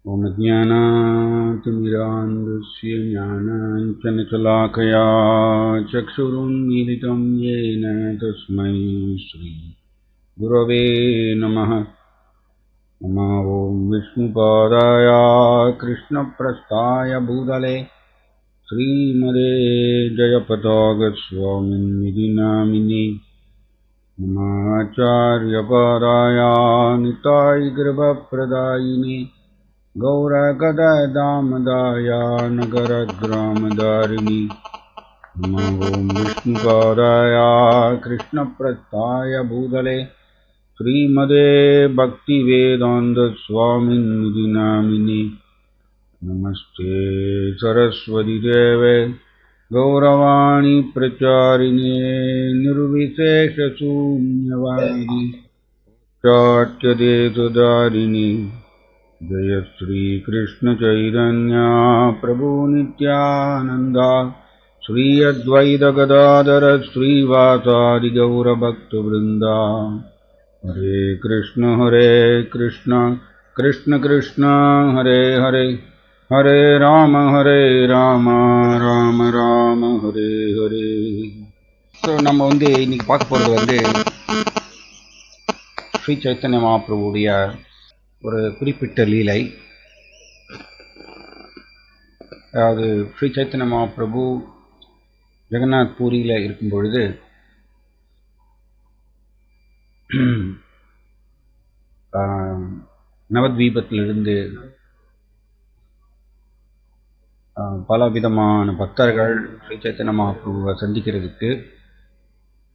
ॐ ज्ञानातिमिरान्धस्य ज्ञानाञ्जनशलाकया चक्षुरुन्मीलितं येन तस्मै श्रीगुरवे नमः। नमो ॐ विष्णुपादाय कृष्णप्रस्थाय भूतले श्रीमते जयपताकस्वामिन्निधि नामिने नमाचार्यपादाय निताय कृपाप्रदायिने गौरगदामदाय नगरग्रामदारिणि नमो ॐ विष्णुपादाय कृष्णप्रस्थाय भूतले श्रीमते भक्तिवेदान्तस्वामिन्निधि नामिने नमस्ते सरस्वतीदेवे गौरवाणी प्रचारिणे निर्विशेषशून्यवादी चाट्यदेशधारिणे जय श्री कृष्ण चैतन्य प्रभु नित्यानंद श्री अद्वैत गदाधर श्रीवासादि गौर भक्तवृंदा हरे कृष्ण कृष्ण कृष्ण हरे हरे हरे राम राम राम हरे हरे. ஸோ நம்ம இன்னைக்கு பார்க்க போகிறது ஸ்ரீ சைத்தன்ய மகாபிரபுடைய ஒரு குறிப்பிட்ட லீலை. அதாவது ஸ்ரீ சைத்தன்ய மகாபிரபு ஜெகநாத் பூரியில் இருக்கும் பொழுது நவத்வீபத்திலிருந்து பல விதமான பக்தர்கள் ஸ்ரீ சைத்தன்ய மகாபிரபுவை சந்திக்கிறதுக்கு,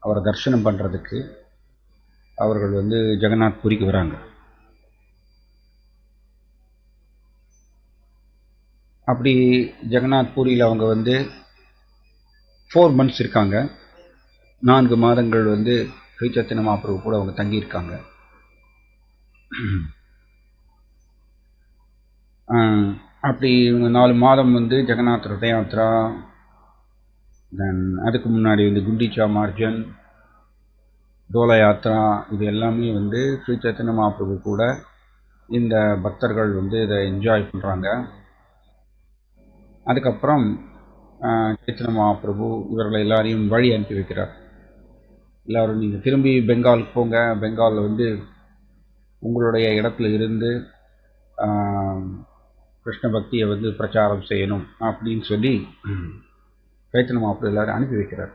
அவரை தரிசனம் பண்ணுறதுக்கு அவர்கள் ஜெகநாத் பூரிக்கு வராங்க. அப்படி ஜெகநாத் பூரியில் அவங்க 4 months இருக்காங்க. 4 மாதங்கள் ஸ்ரீ சைத்தன்ய மகாபிரபு கூட அவங்க தங்கியிருக்காங்க. அப்படி 4 மாதம் ஜெகநாத் ரத யாத்ரா, தென் அதுக்கு முன்னாடி குண்டிச்சா மார்ஜன், டோலா யாத்ரா, இது எல்லாமே ஸ்ரீ சைத்தன்ய மகாபிரபு கூட இந்த பக்தர்கள் இதை என்ஜாய் பண்ணுறாங்க. அதுக்கப்புறம் சைத்தன்ய மகாபிரபு இவர்களை எல்லாரையும் வழி அனுப்பி வைக்கிறார். எல்லோரும் நீங்கள் திரும்பி பெங்காலுக்கு போங்க, பெங்காலில் உங்களுடைய இடத்துல இருந்து கிருஷ்ண பக்தியை பிரச்சாரம் செய்யணும் அப்படின்னு சொல்லி சைத்தன்ய மகாபிரபு எல்லாரும் அனுப்பி வைக்கிறார்.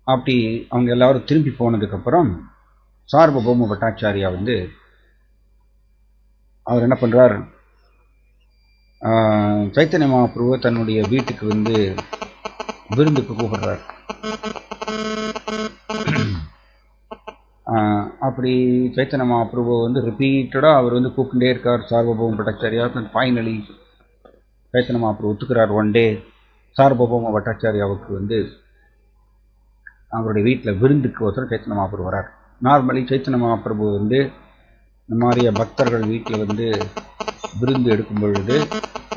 அப்படி அவங்க எல்லாரும் திரும்பி போனதுக்கப்புறம் சார்வபௌம பட்டாச்சாரியா அவர் என்ன பண்ணுறார், சைத்தன்ய மகாபிரபுவை தன்னுடைய வீட்டுக்கு விருந்துக்கு கூப்பிடுறார். அப்படி சைத்தன்ய மகாபிரபு ரிப்பீட்டடாக அவர் கூப்பிட்டுட்டே இருக்கார் சார்வபௌம பட்டாச்சாரியா. ஃபைனலி சைத்தன்ய மகாபிரபு ஒத்துக்கிறார். ஒன் டே சார்வபௌம பட்டாச்சாரியாவுக்கு அவருடைய வீட்டில் விருந்துக்கு ஒருத்தர் சைத்தன்ய மகாபிரபு வரார். நார்மலி சைத்தன்ய மகாபிரபு இந்த மாதிரிய பக்தர்கள் வீட்டில் விருந்து எடுக்கும் பொழுது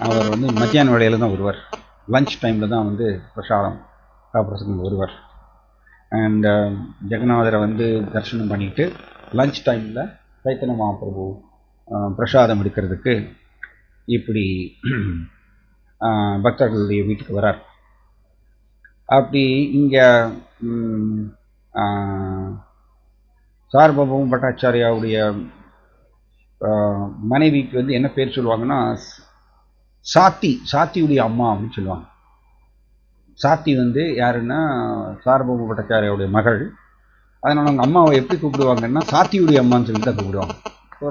அவர் மத்தியான வேளையில் தான் வருவார். லஞ்ச் டைமில் தான் பிரசாதம் சாப்பிட்றதுக்கு வருவார். அண்ட் ஜெகநாதரை தரிசனம் பண்ணிவிட்டு லஞ்ச் டைமில் சைத்தன்ய மகாபிரபு பிரசாதம் எடுக்கிறதுக்கு இப்படி பக்தர்களுடைய வீட்டுக்கு வரார். அப்படி இங்கே சார்வபௌம பட்டாச்சாரியாவுடைய மனைவிக்கு என்ன பேர் சொல்லுவாங்கன்னா சாத்தியுடைய அம்மா அப்படின்னு சொல்லுவாங்க. சாத்தி யாருன்னா சார்வபௌம பட்டாச்சாரியாவுடைய மகள். அதனால் அவங்க அம்மாவை எப்படி கூப்பிடுவாங்கன்னா சாத்தியுடைய அம்மான்னு சொல்லி தான் கூப்பிடுவாங்க.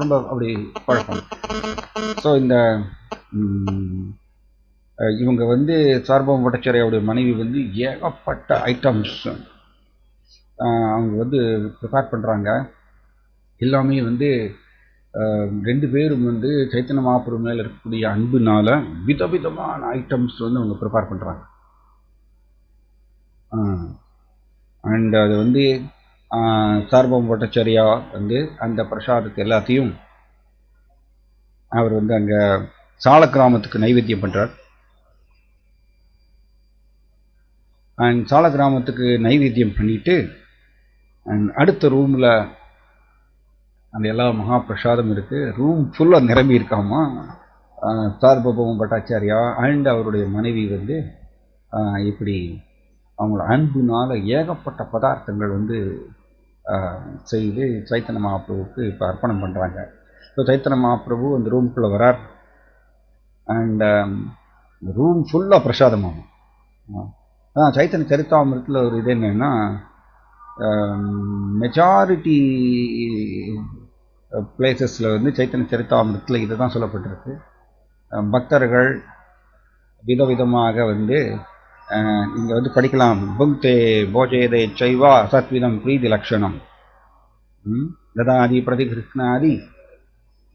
ரொம்ப அப்படி பழக்கம். ஸோ இந்த இவங்க சார்வபௌம பட்டாச்சாரியாவுடைய மனைவி ஏகப்பட்ட ஐட்டம்ஸ் அவங்க ப்ரிப்பேர் பண்ணுறாங்க. எல்லாமே 2 பேரும் சைத்தன்ய மகாபிரபு மேலே இருக்கக்கூடிய அன்புனால விதவிதமான ஐட்டம்ஸ் அவங்க ப்ரிப்பேர் பண்ணுறாங்க. அண்ட் அது சார்வபௌம பட்டாச்சாரியா அந்த பிரசாதத்தை எல்லாத்தையும் அவர் அங்கே சால கிராமத்துக்கு நைவேத்தியம் பண்ணுறார். அண்ட் சால கிராமத்துக்கு நைவேத்தியம் பண்ணிட்டு அடுத்த ரூமில் அந்த எல்லா மகா பிரசாதம் இருக்குது. ரூம் ஃபுல்லாக நிரம்பி இருக்காமா. சார்வபௌம பட்டாச்சாரியா அண்ட் அவருடைய மனைவி வந்து இப்படி அவங்களோட அன்புனால ஏகப்பட்ட பதார்த்தங்கள் வந்து செய்து சைத்தன்ய மகாபிரபுவுக்கு இப்போ அர்ப்பணம் பண்ணுறாங்க. ஸோ சைத்தன்ய மகாபிரபு அந்த ரூமுக்குள்ளே வரார். அண்ட் ரூம் ஃபுல்லாக பிரசாதமாகும். சைத்தன்ய சரித்தாமிரத்தில் ஒரு இது என்னென்னா, மெஜாரிட்டி பிளேசஸில் வந்து சைத்தன்ய சரித்தாமிரத்தில் இதை தான் சொல்லப்பட்டிருக்கு. பக்தர்கள் விதவிதமாக வந்து இங்கே வந்து படிக்கலாம். புங்க்தே போஜேதே சைவா சத்விதம் பிரீதி லக்ஷணம் ததாதி பிரதிகிருஷ்ணாதி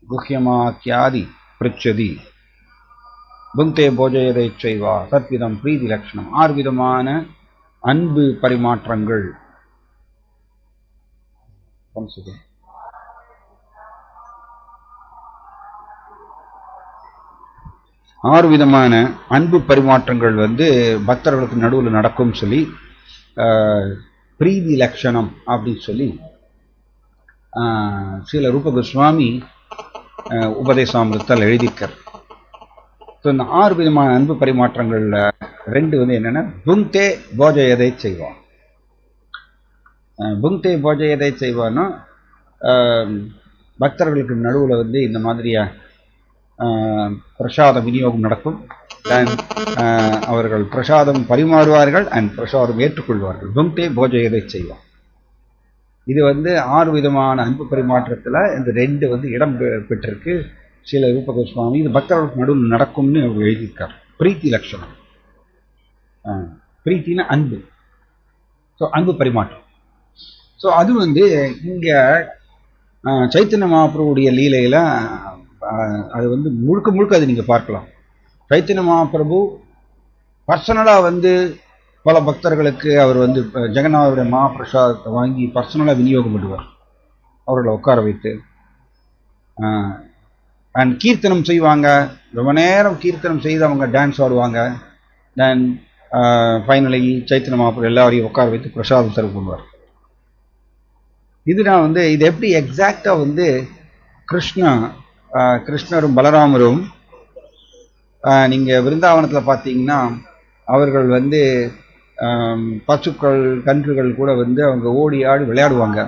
குஹ்யமாக்கியாதி பிரிச்சதி புங்க்தே போஜேதே சைவா சத்விதம் பிரீதி லக்ஷணம். 6 விதமான அன்பு பரிமாற்றங்கள். 6 விதமான அன்பு பரிமாற்றங்கள் வந்து பக்தர்களுக்கு நடுவில் நடக்கும் சொல்லி பிரீதி லட்சணம் அப்படின்னு சொல்லி ஸ்ரீல ரூப கோஸ்வாமி உபதேசாமிரத்தில் எழுதியிருக்கார். ஸோ இந்த 6 விதமான அன்பு பரிமாற்றங்களில் 2 வந்து என்னென்னா, புங்க்தே போஜயதை செய்வா. புங்க்தே போஜயதை செய்வான்னா பக்தர்களுக்கு நடுவில் வந்து இந்த மாதிரியா பிரசாத விநியோகம் நடக்கும். அவர்கள் பிரசாதம் பரிமாறுவார்கள் அண்ட் பிரசாதம் ஏற்றுக்கொள்வார்கள். புங்க்தே போஜயதை செய்வார். இது வந்து 6 விதமான அன்பு பரிமாற்றத்தில் இந்த 2 வந்து இடம் பெற்றிருக்கு ஸ்ரீல ரூப கோஸ்வாமி. இது பக்தர்களுக்கு நடுவில் நடக்கும்னு அவர் எழுதியிருக்கார். பிரீத்தி லட்சணம். பிரீத்தின அன்பு. ஸோ அன்பு பரிமாற்றம். ஸோ அது வந்து இங்கே சைத்தன்ய மகாபிரபுடைய லீலையில் அது வந்து முழுக்க முழுக்க அது நீங்கள் பார்க்கலாம். சைத்தன்ய மகாபிரபு பர்சனலாக வந்து பல பக்தர்களுக்கு அவர் வந்து ஜெகநாதருடைய மகாபிரசாதத்தை வாங்கி பர்சனலாக விநியோகம் பண்ணுவார். அவர்களை உட்கார வைத்து அண்ட் கீர்த்தனம் செய்வாங்க. ரொம்ப நேரம் கீர்த்தனம் செய்து அவங்க டான்ஸ் ஆடுவாங்க. தென் ஃபைனலி சைத்தன்ய மகாபிரபு எல்லாரையும் உட்கார வைத்து பிரசாதம் சர்வ் பண்ணுவார். இதுதான் வந்து இது எப்படி எக்ஸாக்டாக வந்து கிருஷ்ணரும் பலராமரும் நீங்கள் விருந்தாவனத்தில் பார்த்தீங்கன்னா அவர்கள் வந்து பசுக்கள் கன்றுகள் கூட வந்து அவங்க ஓடி ஆடி விளையாடுவாங்க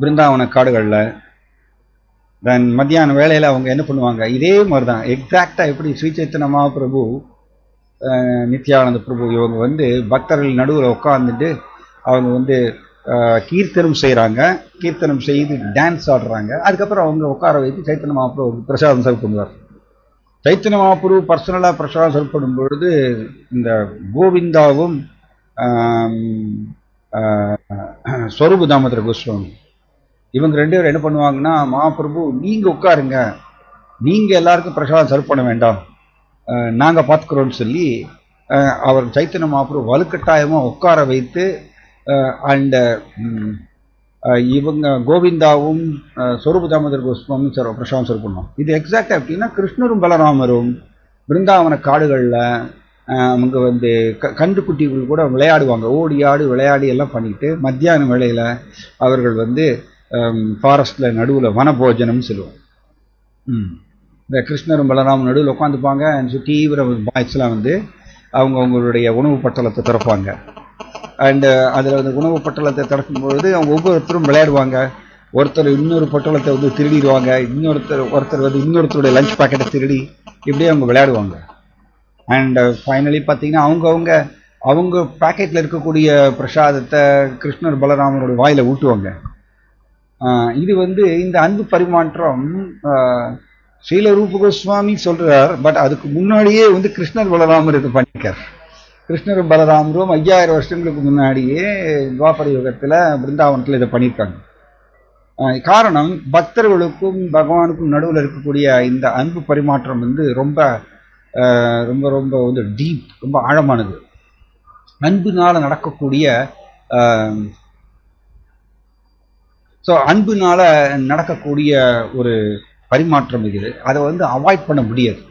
பிருந்தாவன காடுகளில். தென் மத்தியான வேளையில் அவங்க என்ன பண்ணுவாங்க, இதே மாதிரி தான் எக்ஸாக்டாக எப்படி ஸ்ரீ சைத்தன்ய மகாபிரபு நித்யானந்த பிரபு இவங்க வந்து பக்தர்கள் நடுவில் உட்காந்துட்டு அவங்க வந்து கீர்த்தனம் செய்கிறாங்க. கீர்த்தனம் செய்து டான்ஸ் ஆடுறாங்க. அதுக்கப்புறம் அவங்க உட்கார வைத்து சைத்தன்ய மகாபிரபு பிரசாதம் சர்வ் பண்ணுவார். சைத்தன்ய மகாபிரபு பர்சனலாக பிரசாதம் சர்வ் பண்ணும் பொழுது இந்த கோவிந்தாவும் ஸ்வரூப தாமோதர கோஸ்வாமி இவங்க 2 பேரும் என்ன பண்ணுவாங்கன்னா, மகாபிரபு நீங்கள் உட்காருங்க, நீங்கள் எல்லாருக்கும் பிரசாதம் சர்வ் பண்ண வேண்டாம், நாங்கள் பார்த்துக்குறோன்னு சொல்லி அவர் சைத்தன்ய மகாபிரபு வலுக்கட்டாயமாக உட்கார வைத்து அண்ட் இவங்க கோவிந்தாவும் ஸ்வரூப தாமோதர கோஸ்வாமி பிரசாதம் சர்வ் பண்ணுவோம். இது எக்ஸாக்டாக எப்படின்னா, கிருஷ்ணரும் பலராமரும் பிருந்தாவன காடுகளில் அவங்க வந்து கன்றுக்குட்டிகள் கூட விளையாடுவாங்க. ஓடி ஆடு விளையாடி எல்லாம் பண்ணிட்டு மத்தியான வேளையில் அவர்கள் வந்து ஃபாரஸ்டில் நடுவில் வனபோஜனம்னு சொல்லுவோம். இந்த கிருஷ்ணரும் பலராமன் நடுவில் உட்காந்துப்பாங்க. தீவிர பாய்ஸ்லாம் வந்து அவங்களுடைய உணவு பட்டலத்தை திறப்பாங்க. அண்டு அதில் வந்து உணவு பட்டலத்தை திறக்கும்பொழுது அவங்க ஒவ்வொருத்தரும் விளையாடுவாங்க. ஒருத்தர் இன்னொரு பட்டலத்தை வந்து திருடிடுவாங்க. ஒருத்தர் வந்து இன்னொருத்தருடைய லஞ்ச் பேக்கெட்டை திருடி இப்படியே அவங்க விளையாடுவாங்க. அண்ட் ஃபைனலி பார்த்தீங்கன்னா அவங்க பேக்கெட்டில் இருக்கக்கூடிய பிரசாதத்தை கிருஷ்ணர் பலராமனுடைய வாயில் ஊட்டுவாங்க. இது வந்து இந்த அன்பு பரிமாற்றம் ஸ்ரீல ரூப கோஸ்வாமி சொல்கிறார். பட் அதுக்கு முன்னாடியே வந்து கிருஷ்ணர் பலராமர் இது பண்ணியிருக்கார். கிருஷ்ணரும் பலராமரும் 5000 வருஷங்களுக்கு முன்னாடியே துவாபர யுகத்தில் பிருந்தாவனத்தில் இதை பண்ணியிருக்காங்க. காரணம், பக்தர்களுக்கும் பகவானுக்கும் நடுவில் இருக்கக்கூடிய இந்த அன்பு பரிமாற்றம் வந்து ரொம்ப ரொம்ப ரொம்ப வந்து டீப், ரொம்ப ஆழமானது. அன்புனால நடக்கக்கூடிய அன்புனால நடக்கக்கூடிய ஒரு பரிமாற்றம் இது. அதை வந்து அவாய்ட் பண்ண முடியாது.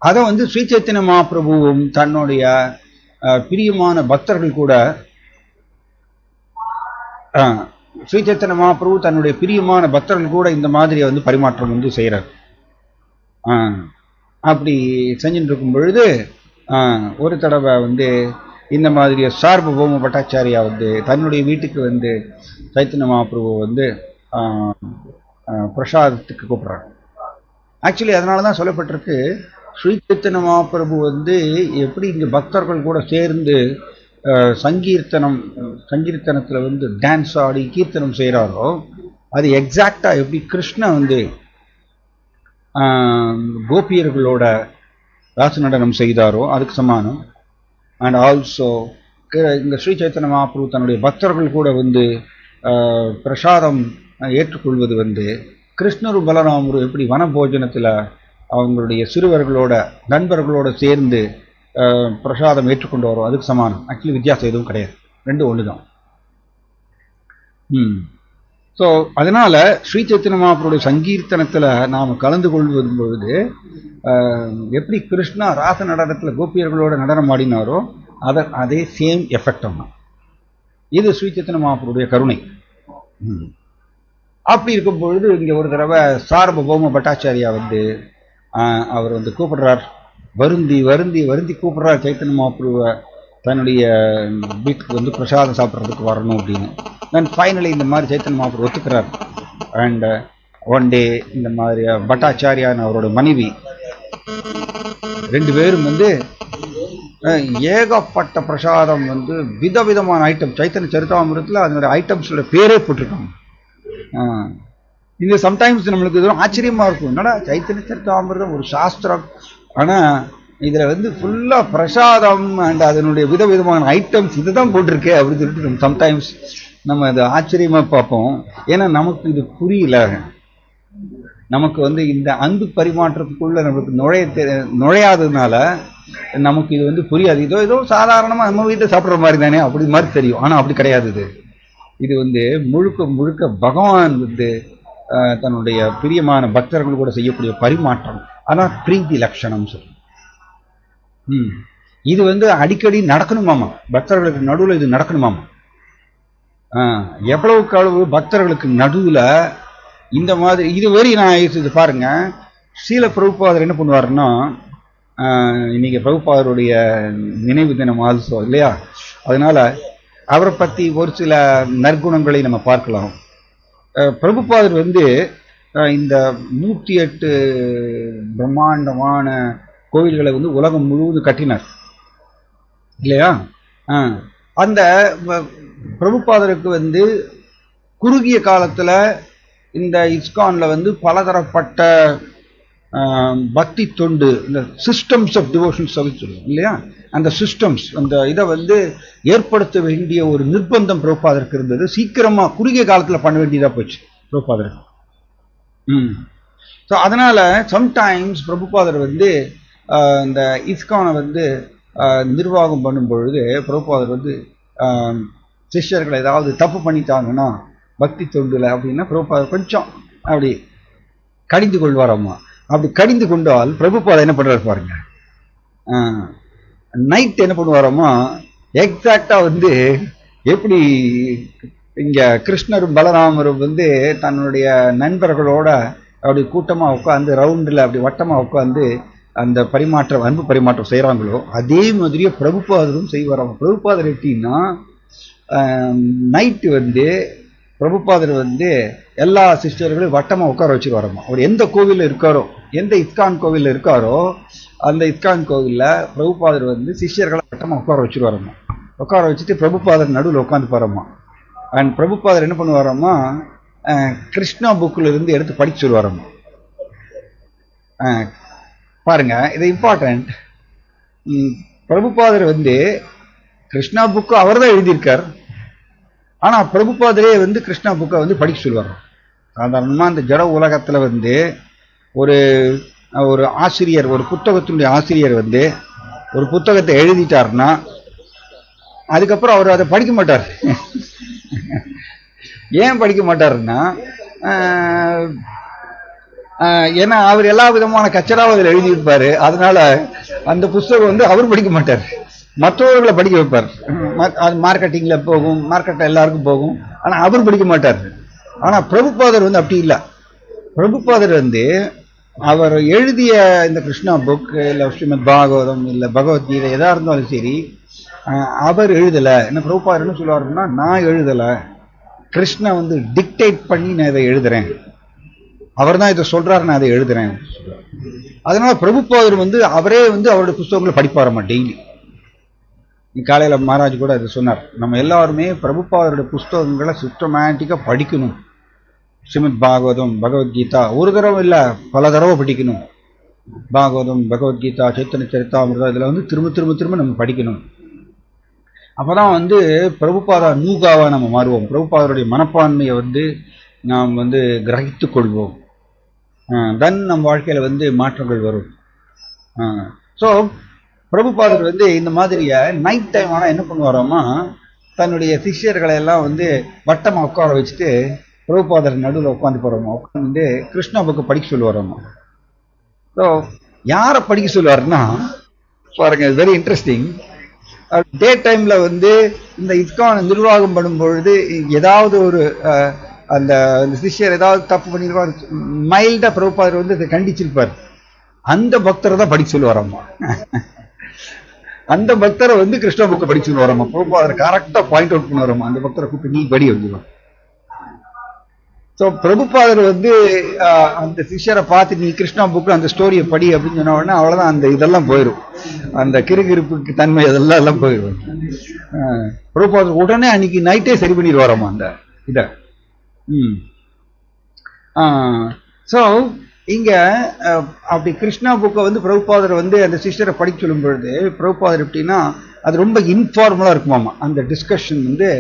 அதை வந்து ஸ்ரீ சைத்தன்ய மகாபிரபுவும் தன்னுடைய பிரியமான பக்தர்கள் கூட ஸ்ரீ சைத்தன்ய மகாபிரபு தன்னுடைய பிரியமான பக்தர்கள் கூட இந்த மாதிரி வந்து பரிமாற்றம் வந்து செய்கிறார். அப்படி செஞ்சுட்டு இருக்கும் பொழுது ஒரு தடவை வந்து இந்த மாதிரி சார்வபௌம பட்டாச்சாரியா வந்து தன்னுடைய வீட்டுக்கு வந்து சைத்தன்ய மகாபிரபு வந்து பிரசாதத்துக்கு கூப்பிட்றாங்க. ஆக்சுவலி அதனால தான் சொல்லப்பட்டிருக்கு, ஸ்ரீ சைத்தன்ய மகாபிரபு வந்து எப்படி இங்கே பக்தர்கள் கூட சேர்ந்து சங்கீர்த்தனத்தில் வந்து டான்ஸ் ஆடி கீர்த்தனம் செய்கிறாரோ அது எக்ஸாக்டாக எப்படி கிருஷ்ணன் வந்து கோபியர்களோட ராச நடனம் செய்தாரோ அதுக்கு சமானம். அண்ட் ஆல்சோ இந்த ஸ்ரீ சைத்தன்ய மகாபிரபு தன்னுடைய பக்தர்கள் கூட வந்து பிரசாதம் ஏற்றுக்கொள்வது வந்து கிருஷ்ணரும் பலராமரும் எப்படி வனபோஜனத்தில் அவங்களுடைய சிறுவர்களோட நண்பர்களோட சேர்ந்து பிரசாதம் ஏற்றுக்கொண்டு வரும் அதுக்கு சமானம். ஆக்சுவலி வித்தியாசம் எதுவும் கிடையாது, ரெண்டும் ஒன்று தான். ஸோ அதனால ஸ்ரீ சைத்தன்ய மகாபிரபுடைய சங்கீர்த்தனத்தில் நாம் கலந்து கொள்வது பொழுது எப்படி கிருஷ்ணா ராச நடனத்தில் கோபியர்களோட நடனம் ஆடினாரோ அதே சேம் எஃபெக்ட் தான். இது ஸ்ரீ சைத்தன்ய மகாபிரபுடைய கருணை. அப்படி இருக்கும் பொழுது இங்கே ஒரு தடவை சார்வபௌம பட்டாச்சாரியா வந்து அவர் வந்து கூப்பிடுறார், வருந்தி வருந்தி வருந்தி கூப்பிடுறார் சைத்தன்ய மகாபிரபுவை தன்னுடைய வீட்டுக்கு வந்து பிரசாதம் சாப்பிட்றதுக்கு வரணும் அப்படின்னு. தென் ஃபைனலி இந்த மாதிரி சைத்தன்ய மகாபிரபு ஒத்துக்கிறார். அண்ட் ஒன் டே இந்த மாதிரி பட்டாச்சாரியான அவரோட மனைவி ரெண்டு பேரும் வந்து ஏகப்பட்ட பிரசாதம் வந்து விதவிதமான ஐட்டம் சைத்தன்ய சரிதாமிரத்தில் அதனுடைய ஐட்டம்ஸோட பேரே போட்டிருக்காங்க. இது சம்டைம்ஸ் நம்மளுக்கு எதுவும் ஆச்சரியமாக இருக்கும், என்னடா சைத்தன்ய சரிதாமிரதம் ஒரு சாஸ்திரம், ஆனால் இதில் வந்து ஃபுல்லாக பிரசாதம் அண்ட் அதனுடைய விதவிதமான ஐட்டம்ஸ் இதுதான் போட்டிருக்கு அப்படின்னு சொல்லிட்டு நம்ம சம்டைம்ஸ் நம்ம இது ஆச்சரியமாக பார்ப்போம். ஏன்னா நமக்கு இது புரியல, நமக்கு வந்து இந்த அன்பு பரிமாற்றத்துக்குள்ள நமக்கு நுழையாததுனால நமக்கு இது வந்து புரியாது. ஏதோ சாதாரணமாக நம்ம வீட்டை சாப்பிட்ற மாதிரி தானே அப்படி மாதிரி தெரியும், ஆனால் அப்படி கிடையாது. இது வந்து முழுக்க முழுக்க பகவான் வந்து தன்னுடைய பிரியமான பக்தர்கள் கூட செய்யக்கூடிய பரிமாற்றம், ஆனால் பிரீத்தி லட்சணம் சொல்லு. இது வந்து அடிக்கடி நடக்கணுமாமா, பக்தர்களுக்கு நடுவில் இது நடக்கணுமாமா. எவ்வளவுக்கு அளவு பக்தர்களுக்கு நடுவில் இந்த மாதிரி இது வரை நான் இது பாருங்க. ஸ்ரீல பிரபுபாதர் என்ன பண்ணுவாருன்னா, இன்னைக்கு பிரபுபாதருடைய நினைவு தினம் ஆல்சோ இல்லையா, அதனால அவரை பற்றி ஒரு சில நற்குணங்களை நம்ம பார்க்கலாம். பிரபுபாதர் வந்து இந்த 108 பிரம்மாண்டமான கோவில்களை வந்து உலகம் முழுவதும் கட்டினார் இல்லையா. அந்த பிரபுபாதருக்கு வந்து குறுகிய காலத்தில் இந்த இஸ்கான்ல வந்து பலதரப்பட்ட பக்தி தொண்டு, இந்த சிஸ்டம்ஸ் ஆஃப் டிவோஷன் சர்வீஸ் சொல்லுவோம் இல்லையா, அந்த சிஸ்டம்ஸ் அந்த இதை வந்து ஏற்படுத்த வேண்டிய ஒரு நிர்பந்தம் பிரபுபாதருக்கு இருந்தது. சீக்கிரமாக குறுகிய காலத்தில் பண்ண வேண்டியதாக போச்சு பிரபுபாதருக்கு. ஸோ அதனால் சம்டைம்ஸ் பிரபுபாதர் வந்து இந்த இஸ்கானை வந்து நிர்வாகம் பண்ணும் பொழுது பிரபுபாதர் வந்து சிஷ்யர்களை ஏதாவது தப்பு பண்ணிட்டாங்கன்னா பக்தி தொண்டுல அப்படின்னா பிரபுபாதர் கொஞ்சம் அப்படி கடிந்து கொள்வாராம்மா. அப்படி கடிந்து கொண்டால் பிரபுபாதர் என்ன பண்ணுறாரு பாருங்க, நைட் என்ன பண்ணுவாராம்மா, எக்ஸாக்டா வந்து எப்படி இங்க கிருஷ்ணரும் பலராமரும் வந்து தன்னுடைய நண்பர்களோட அப்படி கூட்டமா உட்காந்து ரவுண்டில் அப்படி வட்டமா உட்காந்து அந்த பரிமாற்றம் அன்பு பரிமாற்றம் செய்கிறாங்களோ அதே மாதிரியே பிரபுபாதரும் செய்வாராம். பிரபுபாதர் எப்படின்னா நைட்டு வந்து பிரபுபாதர் வந்து எல்லா சிஸ்டர்களையும் வட்டமாக உட்கார வச்சுருவாராம்மா. அவர் எந்த கோவிலில் இருக்காரோ, எந்த இஸ்கான் கோவிலில் இருக்காரோ அந்த இஸ்கான் கோவிலில் பிரபுபாதர் வந்து சிஷ்யர்களை வட்டமாக உட்கார வச்சுருவாராம்மா. உட்கார வச்சுட்டு பிரபுபாதர் நடுவில் உட்காந்து பாருமா. அண்ட் பிரபுபாதர் என்ன பண்ணுவாராம்மா, கிருஷ்ணா புக்கில் இருந்து எடுத்து படிச்சு சொல்லுவாராம்மா. பாருங்க, இது இம்பார்ட்டன்ட். பிரபுபாதர் வந்து கிருஷ்ணா புக்கு அவர் தான் எழுதியிருக்கார், ஆனால் பிரபுபாதரே வந்து கிருஷ்ணா புக்கை வந்து படிக்க சொல்லுவார். சாதாரணமாக இந்த ஜட உலகத்தில் வந்து ஒரு ஒரு ஆசிரியர், ஒரு புத்தகத்தினுடைய ஆசிரியர் வந்து ஒரு புத்தகத்தை எழுதிட்டார்னா அதுக்கப்புறம் அவர் அதை படிக்க மாட்டார். ஏன் படிக்க மாட்டாருன்னா, ஏன்னா அவர் எல்லா விதமான கச்சராவும் அதில் எழுதியிருப்பார். அதனால அந்த புஸ்தகம் வந்து அவர் படிக்க மாட்டார். மற்றவர்களை படிக்க வைப்பார். அது மார்க்கெட்டிங்கில் போகும், மார்க்கெட்டில் எல்லாருக்கும் போகும். ஆனால் அவர் படிக்க மாட்டார். ஆனால் பிரபுபாதர் வந்து அப்படி இல்லை. பிரபுபாதர் வந்து அவர் எழுதிய இந்த கிருஷ்ணா புக் இல்லை ஸ்ரீமத் பாகவதம் இல்லை பகவத்கீதை எதாக இருந்தாலும் சரி, அவர் எழுதலை. என்ன பிரபுபாதர் என்ன சொல்லுவாருன்னா, நான் எழுதலை, கிருஷ்ணா வந்து டிக்டேட் பண்ணி நான் இதை எழுதுறேன், அவர் தான் இதை சொல்றாரு, நான் அதை எழுதுறேன். அதனால பிரபுபாதர் வந்து அவரே வந்து அவருடைய புஸ்தகங்களை படிப்பாராமா டெய்லி. காலையில் மகாராஜ் கூட இதை சொன்னார், நம்ம எல்லாருமே பிரபுபாதருடைய புஸ்தகங்களை சிஸ்டமேட்டிக்காக படிக்கணும். ஸ்ரீமத் பாகவதம் பகவத்கீதா ஒரு தடவை இல்லை, பல தடவை படிக்கணும். பாகவதம் பகவத்கீதா சைத்தன்ய சரிதாமிர்தம் இதில் வந்து திரும்ப திரும்ப திரும்ப நம்ம படிக்கணும். அப்போதான் வந்து பிரபுபாதா நூகாவாக நம்ம மாறுவோம். பிரபுபாதருடைய மனப்பான்மையை வந்து நாம் வந்து கிரகித்து கொள்வோம். தென் நம்ம வாழ்க்கையில் வந்து மாற்றங்கள் வரும். ஸோ பிரபுபாதர் வந்து இந்த மாதிரியை நைட் டைம் ஆனால் என்ன பண்ணுவாராமா, தன்னுடைய சிஷ்யர்களை எல்லாம் வந்து வட்டமாக உட்கார வச்சுட்டு பிரபுபாதர் நடுவில் உட்காந்து போகிறோமா, உட்காந்து கிருஷ்ணா புக்கு படிக்க சொல்லுவாராமா. ஸோ யாரை படிக்க சொல்லுவாருன்னா பாருங்க, வெரி இன்ட்ரெஸ்டிங். டே டைமில் வந்து இந்த இஸ்கான் நிர்வாகம் பண்ணும் பொழுது ஏதாவது ஒரு அந்த சிஷ்யர் ஏதாவது தப்பு பண்ணிருப்பார், மைல்டா பிரபுபாதர் வந்து அதை கண்டிச்சிருப்பார். அந்த பக்தரை தான் படிக்க சொல்லுவாராம்மா. அந்த பக்தரை வந்து கிருஷ்ணா புக்கை படிக்க சொல்லுவாராம்மா. பிரபுபாதர் கரெக்டா பாயிண்ட் அவுட் பண்ணுவாராம்மா. அந்த பக்தரை கூப்பிட்டு நீ படி வந்துடுவார். ஸோ பிரபுபாதர் வந்து அந்த சிஷ்யரை பார்த்து நீ கிருஷ்ணா புக்கு அந்த ஸ்டோரியை படி அப்படின்னு சொன்ன உடனே அவ்வளோதான், அந்த இதெல்லாம் போயிடும், அந்த கிறுகிறுப்புக்கு தன்மை அதெல்லாம் எல்லாம் போயிடும். பிரபுபாதர் உடனே அன்னைக்கு நைட்டே சரி பண்ணிடுவாராம்மா அந்த இதை. ஸோ இங்க அப்படி கிருஷ்ணா புக்கை வந்து பிரபுபாதர் வந்து அந்த சிஸ்டரை படிக்க சொல்லும் பொழுது பிரபுபாதர் எப்படின்னா அது ரொம்ப இன்ஃபார்மலா இருக்குமாமா. அந்த டிஸ்கஷன் வந்து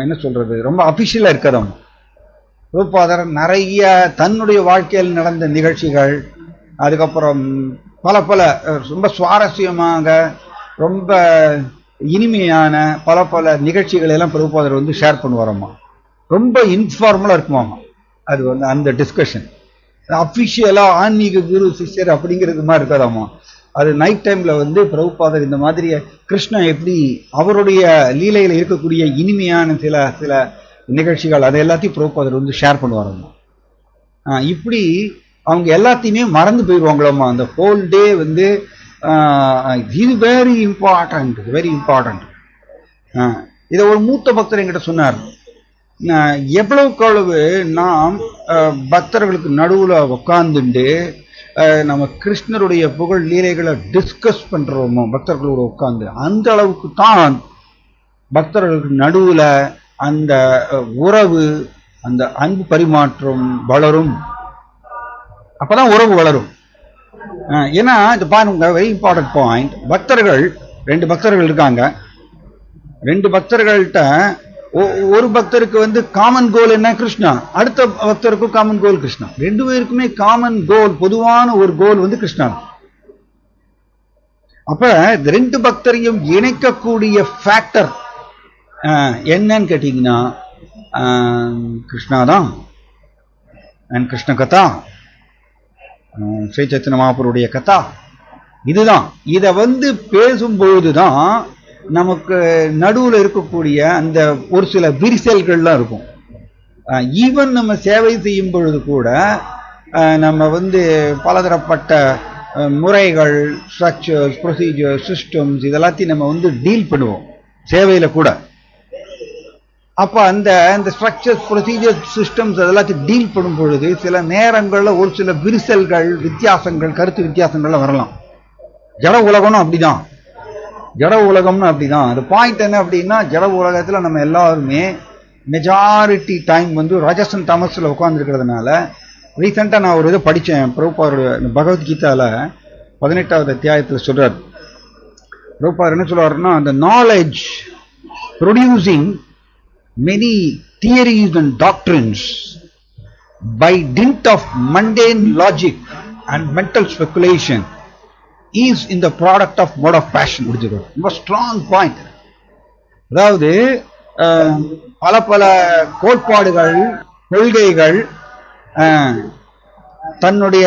என்ன சொல்றது, ரொம்ப அபிஷியலா இருக்காதாமா. பிரபுபாதர் நிறைய தன்னுடைய வாழ்க்கையில் நடந்த நிகழ்ச்சிகள், அதுக்கப்புறம் பல பல ரொம்ப சுவாரஸ்யமாக ரொம்ப இனிமையான பல பல நிகழ்ச்சிகளை எல்லாம் பிரபுபாதர் வந்து ஷேர் பண்ணுவாராம்மா. ரொம்ப இன்ஃபார்மலா இருக்குமாமா அது வந்து அந்த டிஸ்கஷன். அபிஷியலா ஆன்மீக குரு சிஷ்யர் அப்படிங்கிறது மாதிரி இருக்காதாமா. அது நைட் டைம்ல வந்து பிரபுபாதர் இந்த மாதிரி கிருஷ்ணா எப்படி அவருடைய லீலையில இருக்கக்கூடிய இனிமையான சில சில நிகழ்ச்சிகள் அதை எல்லாத்தையும் பிரபுபாதர் வந்து ஷேர் பண்ணுவாராம்மா. இப்படி அவங்க எல்லாத்தையுமே மறந்து போயிடுவாங்களாம்மா. அந்த ஹோல் டே வந்து இது வெரி இம்பார்ட்டன்ட், வெரி இம்பார்ட்டன்ட். இதை ஒரு மூத்த பக்தர் என்கிட்ட சொன்னார், எவ்வளவுக்கு அளவு நாம் பக்தர்களுக்கு நடுவில் உட்கார்ந்துட்டு நம்ம கிருஷ்ணருடைய புகழ் லீலைகளை டிஸ்கஸ் பண்றோமோ பக்தர்களோட உட்கார்ந்து, அந்த அளவுக்கு தான் பக்தர்களுக்கு நடுவில் அந்த உறவு, அந்த அன்பு பரிமாற்றம் வளரும். அப்பதான் உறவு வளரும். ஏன்னா இது பாருங்க, வெரி இம்பார்ட்டன்ட் பாயிண்ட். பக்தர்கள் ரெண்டு பக்தர்கள் இருக்காங்க. ரெண்டு பக்தர்கள்ட்ட ஒரு பக்தருக்கு வந்து காமன் கோல் என்ன, கிருஷ்ணா. அடுத்த பக்தருக்கும் காமன் கோல் கிருஷ்ணா. ரெண்டு பேருக்குமே காமன் கோல், பொதுவான ஒரு கோல் வந்து கிருஷ்ணா. அப்ப இந்த ரெண்டு பக்தரையும் இணைக்கக்கூடிய ஃபேக்டர் என்னன்னு கேட்டீங்கன்னா கிருஷ்ணா தான். அண்ட் கிருஷ்ண கதா, ஸ்ரீ சைத்தன்ய மகாபுருடைய கதா இதுதான். இதை வந்து பேசும்பொழுதுதான் நமக்கு நடுவில் இருக்கக்கூடிய அந்த ஒரு சில விரிசல்கள்லாம் இருக்கும். ஈவன் நம்ம சேவை செய்யும் பொழுது கூட நம்ம வந்து பலதரப்பட்ட முறைகள், ஸ்ட்ரக்சர்ஸ், ப்ரொசீஜர்ஸ், சிஸ்டம்ஸ் இதெல்லாத்தையும் நம்ம வந்து டீல் பண்ணுவோம் சேவையில கூட. அப்ப அந்த ஸ்ட்ரக்சர்ஸ், ப்ரொசீஜர்ஸ், சிஸ்டம்ஸ் அதெல்லாத்தையும் டீல் பண்ணும் பொழுது சில நேரங்கள்ல ஒரு சில விரிசல்கள், வித்தியாசங்கள், கருத்து வித்தியாசங்கள்லாம் வரலாம். ஜட உலகம்னு அப்படிதான், ஜட உலகம்னு அப்படிதான். அது பாயிண்ட் என்ன அப்படின்னா, ஜட உலகத்துல நம்ம எல்லாருமே மெஜாரிட்டி டைம் வந்து ரஜசன் தமஸ்ல உட்கார்ந்துருக்கிறதுனால, ரீசெண்டா நான் ஒரு இதை படித்தேன், பிரபுபாதருடைய பகவத்கீதால 18வது அத்தியாயத்தில் சொல்றாரு. பிரபுபாதர் என்ன சொல்றாருன்னா, அந்த knowledge producing many theories and doctrines by dint of mundane logic and mental speculation is in the product of mode of passion. ரொம்ப ஸ்ட்ராங் பாயிண்ட். அதாவது பல பல கோட்பாடுகள், கொள்கைகள் தன்னுடைய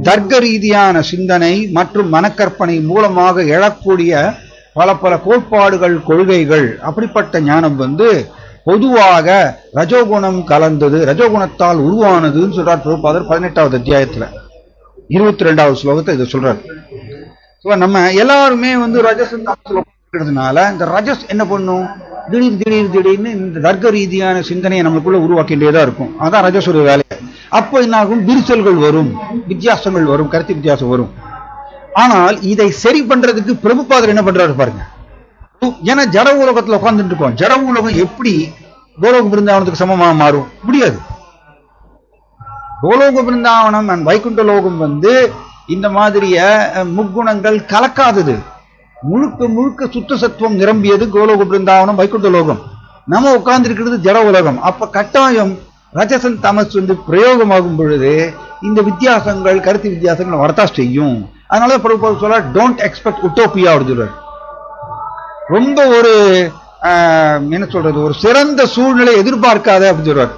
தர்க்க ரீதியான சிந்தனை மற்றும் மனக்கற்பனை மூலமாக எழக்கூடிய பல பல கோட்பாடுகள், கொள்கைகள், அப்படிப்பட்ட ஞானம் வந்து பொதுவாக ரஜோகுணம் கலந்தது, ரஜோகுணத்தால் உருவானதுன்னு சொல்றார் பிரபுபாதர் 18வது அத்தியாயத்துல 22வது ஸ்லோகத்தை இதை சொல்றாரு. நம்ம எல்லாருமே வந்து ரஜஸ் இருக்கிறதுனால இந்த ரஜஸ் என்ன பண்ணும், திடீர்னு இந்த தர்க்க ரீதியான சிந்தனையை நம்மளுக்குள்ள உருவாக்கின்றேதான் இருக்கும். அதான் ரஜஸோட வேலை. அப்போ என்ன ஆகும், விரிசல்கள் வரும், வித்தியாசங்கள் வரும், கருத்து வித்தியாசம் வரும். ஆனால் இதை சரி பண்றதுக்கு பிரபுபாதர் என்ன பண்றாரு பாருங்க. ஏன்னா ஜட உலகத்துல உட்கார்ந்துட்டு இருக்கோம். ஜட உலகம் எப்படி கோலோக பிருந்தாவனத்துக்கு சமமா மாறும்? முடியாது. கோலோக பிருந்தாவனம் அண்ட் வைகுண்ட லோகம் வந்து இந்த மாதிரிய முக்குணங்கள் கலக்காதது, முழுக்க முழுக்க சுத்த சத்துவம் நிரம்பியது கோலோக பிருந்தாவனம், வைகுண்ட லோகம். நம்ம உட்கார்ந்து இருக்கிறது ஜட உலகம். அப்ப கட்டாயம் ரஜசன் தமஸ் வந்து பிரயோகமாகும் பொழுது இந்த வித்தியாசங்கள், கருத்து வித்தியாசங்கள் வரத்தா செய்யும். அதனால பிரபுபாதர் சொல்ல டோன்ட் எக்ஸ்பெக்ட் உட்டோபியா அப்படின்னு சொல்றாரு. ரொம்ப ஒரு என்ன சொல்றது, ஒரு சிறந்த சூழ்நிலை எதிர்பார்க்காத அப்படின்னு சொல்றாரு.